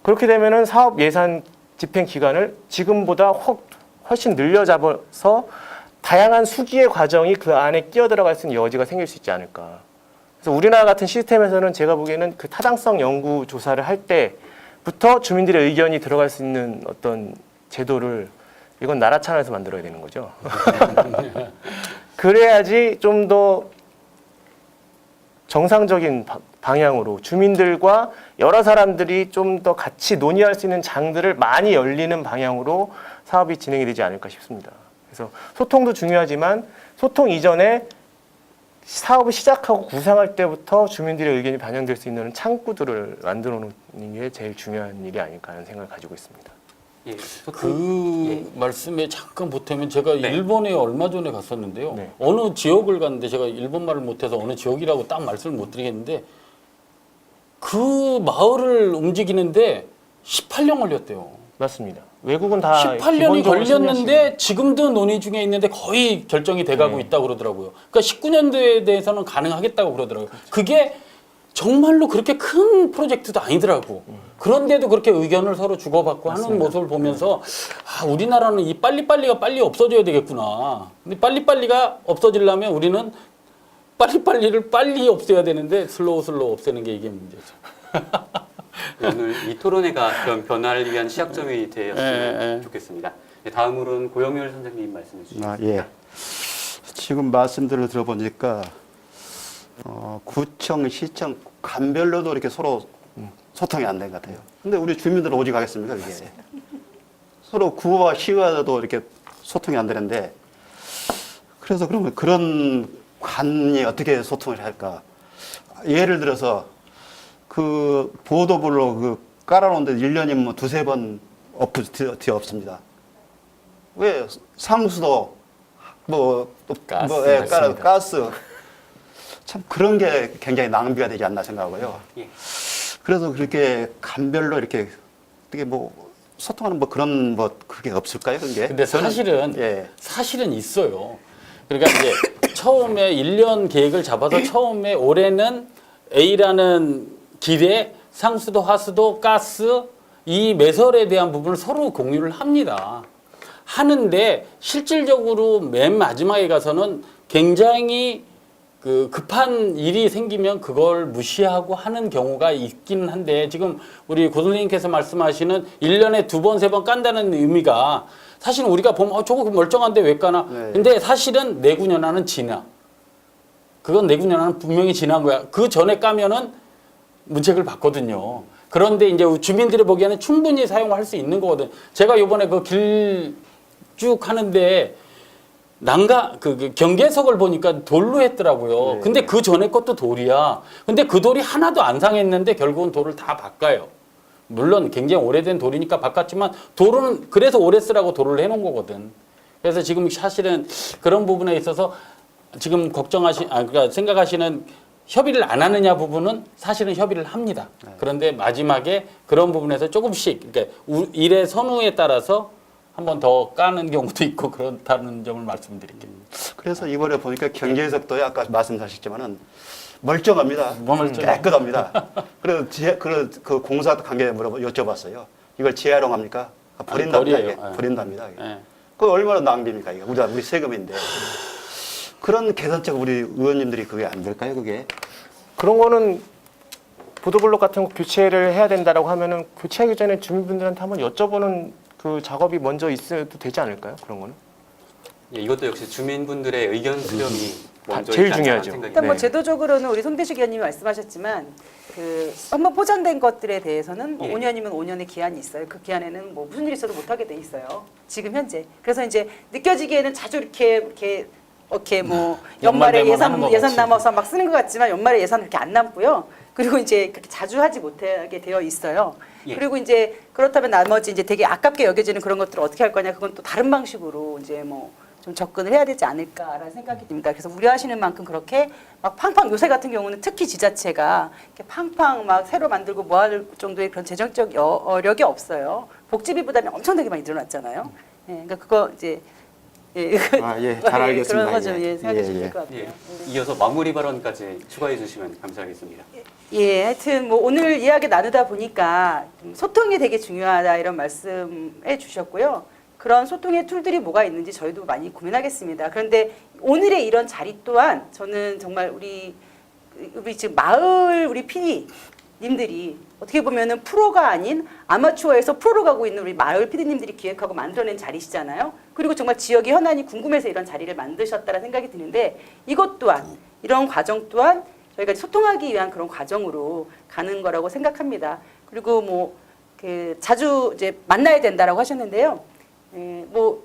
[SPEAKER 4] 그렇게 되면은 사업 예산 집행 기간을 지금보다 훨씬 늘려 잡아서 다양한 수기의 과정이 그 안에 끼어 들어갈 수 있는 여지가 생길 수 있지 않을까. 그래서 우리나라 같은 시스템에서는 제가 보기에는 그 타당성 연구 조사를 할 때부터 주민들의 의견이 들어갈 수 있는 어떤 제도를 이건 나라 차원에서 만들어야 되는 거죠. 그래야지 좀 더 정상적인 방향으로 주민들과 여러 사람들이 좀 더 같이 논의할 수 있는 장들을 많이 열리는 방향으로 사업이 진행이 되지 않을까 싶습니다. 그래서 소통도 중요하지만 소통 이전에 사업을 시작하고 구상할 때부터 주민들의 의견이 반영될 수 있는 창구들을 만들어 놓는 게 제일 중요한 일이 아닐까 하는 생각을 가지고 있습니다.
[SPEAKER 8] 예,
[SPEAKER 3] 그 말씀에 잠깐 보태면 제가
[SPEAKER 8] 네.
[SPEAKER 3] 일본에 얼마 전에 갔었는데요.
[SPEAKER 4] 네.
[SPEAKER 3] 어느 지역을 갔는데 제가 일본말을 못해서 어느 지역이라고 딱 말씀을 못 드리겠는데 그 마을을 움직이는데 18년 걸렸대요.
[SPEAKER 4] 맞습니다. 외국은 다
[SPEAKER 3] 18년이
[SPEAKER 4] 기본적으로
[SPEAKER 3] 걸렸는데 지금도 논의 중에 있는데 거의 결정이 돼가고
[SPEAKER 4] 네.
[SPEAKER 3] 있다고 그러더라고요. 그러니까 19년도에 대해서는 가능하겠다고 그러더라고요. 그게 정말로 그렇게 큰 프로젝트도 아니더라고. 그런데도 그렇게 의견을 서로 주고받고 하는 모습을 보면서 우리나라는 이 빨리빨리가 빨리 없어져야 되겠구나. 근데 빨리빨리가 없어지려면 우리는 빨리빨리를 빨리 없애야 되는데 슬로우 없애는 게 이게 문제죠.
[SPEAKER 8] 오늘 이 토론회가 그런 변화를 위한 시작점이 되었으면 좋겠습니다. 네, 다음으로는 고영렬 선생님 말씀해 주시죠.
[SPEAKER 7] 예. 지금 말씀들을 들어보니까 구청, 시청 간별로도 이렇게 서로 소통이 안 된 것 같아요. 근데 우리 주민들은 오직 하겠습니까, 이게? 서로 구와 시와도 이렇게 소통이 안 되는데, 그래서 그러면 그런 관이 어떻게 소통을 할까? 예를 들어서 그 보도블로 그 깔아놓은데 1년이면 뭐 두세 번 없습니다. 왜? 상수도, 가스. 참 그런 게 굉장히 낭비가 되지 않나 생각하고요.
[SPEAKER 8] 예.
[SPEAKER 7] 그래서 그렇게 간별로 이렇게 어떻게 뭐 소통하는 뭐 그런 뭐 그게 없을까요? 그게?
[SPEAKER 3] 근데 사실은
[SPEAKER 7] 예.
[SPEAKER 3] 사실은 있어요. 그러니까 이제 처음에 1년 계획을 잡아서 처음에 올해는 A라는 길에 상수도, 하수도, 가스 이 매설에 대한 부분을 서로 공유를 합니다. 하는데 실질적으로 맨 마지막에 가서는 굉장히 급한 일이 생기면 그걸 무시하고 하는 경우가 있기는 한데 지금 우리 고 선생님께서 말씀하시는 1년에 2번, 3번 깐다는 의미가 사실은 우리가 보면 저거 멀쩡한데 왜 까나?
[SPEAKER 7] 네.
[SPEAKER 3] 근데 사실은 내구년화는 지나. 그건 내구년화는 분명히 지난 거야. 그 전에 까면은 문책을 받거든요. 그런데 이제 주민들이 보기에는 충분히 사용할 수 있는 거거든. 제가 요번에 그 길 쭉 하는데 경계석을 보니까 돌로 했더라고요.
[SPEAKER 7] 네.
[SPEAKER 3] 근데 그 전에 것도 돌이야. 근데 그 돌이 하나도 안 상했는데 결국은 돌을 다 바꿔요. 물론 굉장히 오래된 돌이니까 바꿨지만 돌은 그래서 오래 쓰라고 돌을 해놓은 거거든. 그래서 지금 사실은 그런 부분에 있어서 지금 그러니까 생각하시는 협의를 안 하느냐 부분은 사실은 협의를 합니다.
[SPEAKER 7] 네.
[SPEAKER 3] 그런데 마지막에 그런 부분에서 조금씩 그러니까 일의 선우에 따라서 한 번 더 까는 경우도 있고 그렇다는 점을 말씀드릴게요.
[SPEAKER 7] 그래서 이번에 보니까 경계석도 아까 말씀하셨지만은 멀쩡합니다.
[SPEAKER 3] 멀쩡해요.
[SPEAKER 7] 깨끗합니다. 그래서 그 공사 관계 여쭤봤어요. 이걸 재활용합니까? 버린답니다.
[SPEAKER 3] 버려요.
[SPEAKER 7] 이게.
[SPEAKER 3] 네.
[SPEAKER 7] 버린답니다. 이게.
[SPEAKER 3] 네.
[SPEAKER 7] 그 얼마나 낭비입니까? 이게 우리 세금인데. 그런 개선적 우리 의원님들이 그게 안 될까요? 그게?
[SPEAKER 4] 그런 거는 보도블록 같은 거 교체를 해야 된다라고 하면은 교체하기 전에 주민분들한테 한번 여쭤보는 그 작업이 먼저 있어도 되지 않을까요? 그런 거는?
[SPEAKER 8] 예, 이것도 역시 주민분들의 의견 수렴이 먼저
[SPEAKER 4] 제일
[SPEAKER 8] 있지 않나
[SPEAKER 4] 중요하죠.
[SPEAKER 8] 생각이
[SPEAKER 2] 일단 뭐
[SPEAKER 8] 듭니다.
[SPEAKER 2] 제도적으로는 우리 송대식 의원님이 말씀하셨지만 한번 포장된 것들에 대해서는 뭐
[SPEAKER 8] 예.
[SPEAKER 2] 5년이면 5년의 기한이 있어요. 그 기한에는 뭐 무슨 일이 있어도 못하게 돼 있어요. 지금 현재. 그래서 이제 느껴지기에는 자주 이렇게 이렇게 뭐
[SPEAKER 3] 연말
[SPEAKER 2] 연말에
[SPEAKER 3] 되면 하는 것
[SPEAKER 2] 예산
[SPEAKER 3] 같이.
[SPEAKER 2] 남아서 막 쓰는 것 같지만 연말에 예산은 그렇게 안 남고요. 그리고 이제 그렇게 자주 하지 못하게 되어 있어요.
[SPEAKER 8] 예.
[SPEAKER 2] 그리고 이제 그렇다면 나머지 이제 되게 아깝게 여겨지는 그런 것들을 어떻게 할 거냐, 그건 또 다른 방식으로 이제 뭐 좀 접근을 해야 되지 않을까라는 생각이 듭니다. 그래서 우려하시는 만큼 그렇게 막 팡팡, 요새 같은 경우는 특히 지자체가 이렇게 팡팡 막 새로 만들고 뭐 할 정도의 그런 재정적 여력이 없어요. 복지비 부담이 엄청나게 많이 늘어났잖아요. 예, 그러니까 그거 이제 예,
[SPEAKER 7] 잘 알겠습니다.
[SPEAKER 2] 그런 거 좀
[SPEAKER 7] 예.
[SPEAKER 2] 생각해 주실
[SPEAKER 7] 예.
[SPEAKER 2] 것 같아요.
[SPEAKER 8] 예. 이어서 마무리 발언까지 추가해 주시면 감사하겠습니다.
[SPEAKER 2] 예, 하여튼 뭐 오늘 이야기 나누다 보니까 좀 소통이 되게 중요하다 이런 말씀해 주셨고요. 그런 소통의 툴들이 뭐가 있는지 저희도 많이 고민하겠습니다. 그런데 오늘의 이런 자리 또한 저는 정말 우리 지금 마을 우리 PD님들이 어떻게 보면은 프로가 아닌 아마추어에서 프로로 가고 있는 우리 마을 PD님들이 기획하고 만들어낸 자리시잖아요. 그리고 정말 지역의 현안이 궁금해서 이런 자리를 만드셨다는 생각이 드는데 이것 또한 이런 과정 또한 저희가 소통하기 위한 그런 과정으로 가는 거라고 생각합니다. 그리고 뭐 그 자주 이제 만나야 된다라고 하셨는데요. 뭐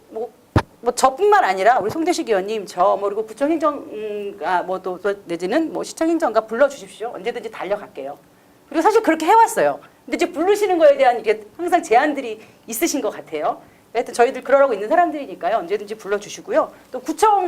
[SPEAKER 2] 저뿐만 아니라 우리 송대식 의원님, 저 뭐 그리고 구청 행정가 또 내지는 뭐 시청 행정가 불러주십시오. 언제든지 달려갈게요. 그리고 사실 그렇게 해왔어요. 근데 이제 부르시는 거에 대한 이게 항상 제한들이 있으신 것 같아요. 하여튼 저희들 그러라고 있는 사람들이니까요. 언제든지 불러주시고요. 또 구청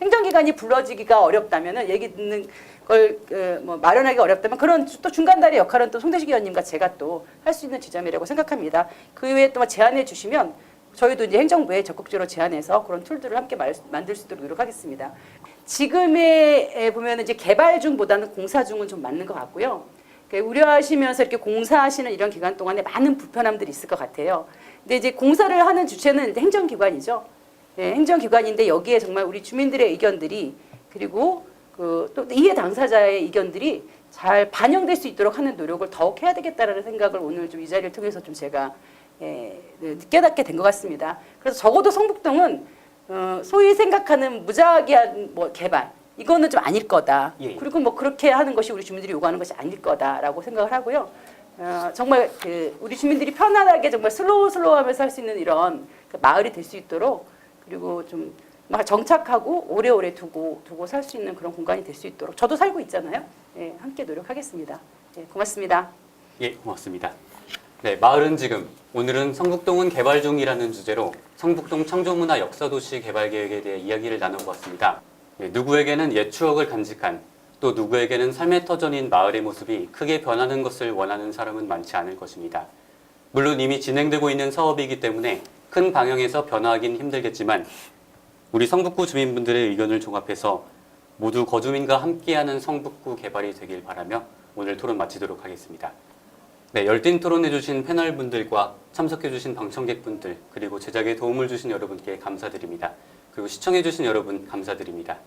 [SPEAKER 2] 행정기관이 불러지기가 어렵다면은 얘기 듣는 걸 뭐 마련하기 어렵다면 그런 또 중간다리 역할은 또 송대식 의원님과 제가 또 할 수 있는 지점이라고 생각합니다. 그 외에 또 제안해 주시면 저희도 이제 행정부에 적극적으로 제안해서 그런 툴들을 함께 만들 수 있도록 노력하겠습니다. 지금에 보면 이제 개발 중보다는 공사 중은 좀 맞는 것 같고요. 우려하시면서 이렇게 공사하시는 이런 기간 동안에 많은 불편함들이 있을 것 같아요. 근데 이제 공사를 하는 주체는 행정기관이죠. 네, 행정기관인데 여기에 정말 우리 주민들의 의견들이 그리고 또 이해 당사자의 의견들이 잘 반영될 수 있도록 하는 노력을 더욱 해야 되겠다라는 생각을 오늘 좀 이 자리를 통해서 좀 제가 깨닫게 된 것 같습니다. 그래서 적어도 성북동은 소위 생각하는 무작위한 뭐 개발 이거는 좀 아닐 거다.
[SPEAKER 8] 예.
[SPEAKER 2] 그리고 뭐 그렇게 하는 것이 우리 주민들이 요구하는 것이 아닐 거다라고 생각을 하고요. 정말 우리 주민들이 편안하게 정말 슬로우하면서 할 수 있는 이런 마을이 될 수 있도록 그리고 좀 정착하고 오래오래 두고 살 수 있는 그런 공간이 될 수 있도록 저도 살고 있잖아요. 예, 함께 노력하겠습니다. 예, 고맙습니다.
[SPEAKER 8] 예, 고맙습니다. 네, 마을은 지금 오늘은 성북동은 개발 중이라는 주제로 성북동 창조문화 역사도시 개발 계획에 대해 이야기를 나눠보았습니다. 네, 누구에게는 옛 추억을 간직한 또 누구에게는 삶의 터전인 마을의 모습이 크게 변하는 것을 원하는 사람은 많지 않을 것입니다. 물론 이미 진행되고 있는 사업이기 때문에 큰 방향에서 변화하긴 힘들겠지만 우리 성북구 주민분들의 의견을 종합해서 모두 거주민과 함께하는 성북구 개발이 되길 바라며 오늘 토론 마치도록 하겠습니다. 네, 열띤 토론해주신 패널분들과 참석해주신 방청객분들 그리고 제작에 도움을 주신 여러분께 감사드립니다. 그리고 시청해주신 여러분 감사드립니다.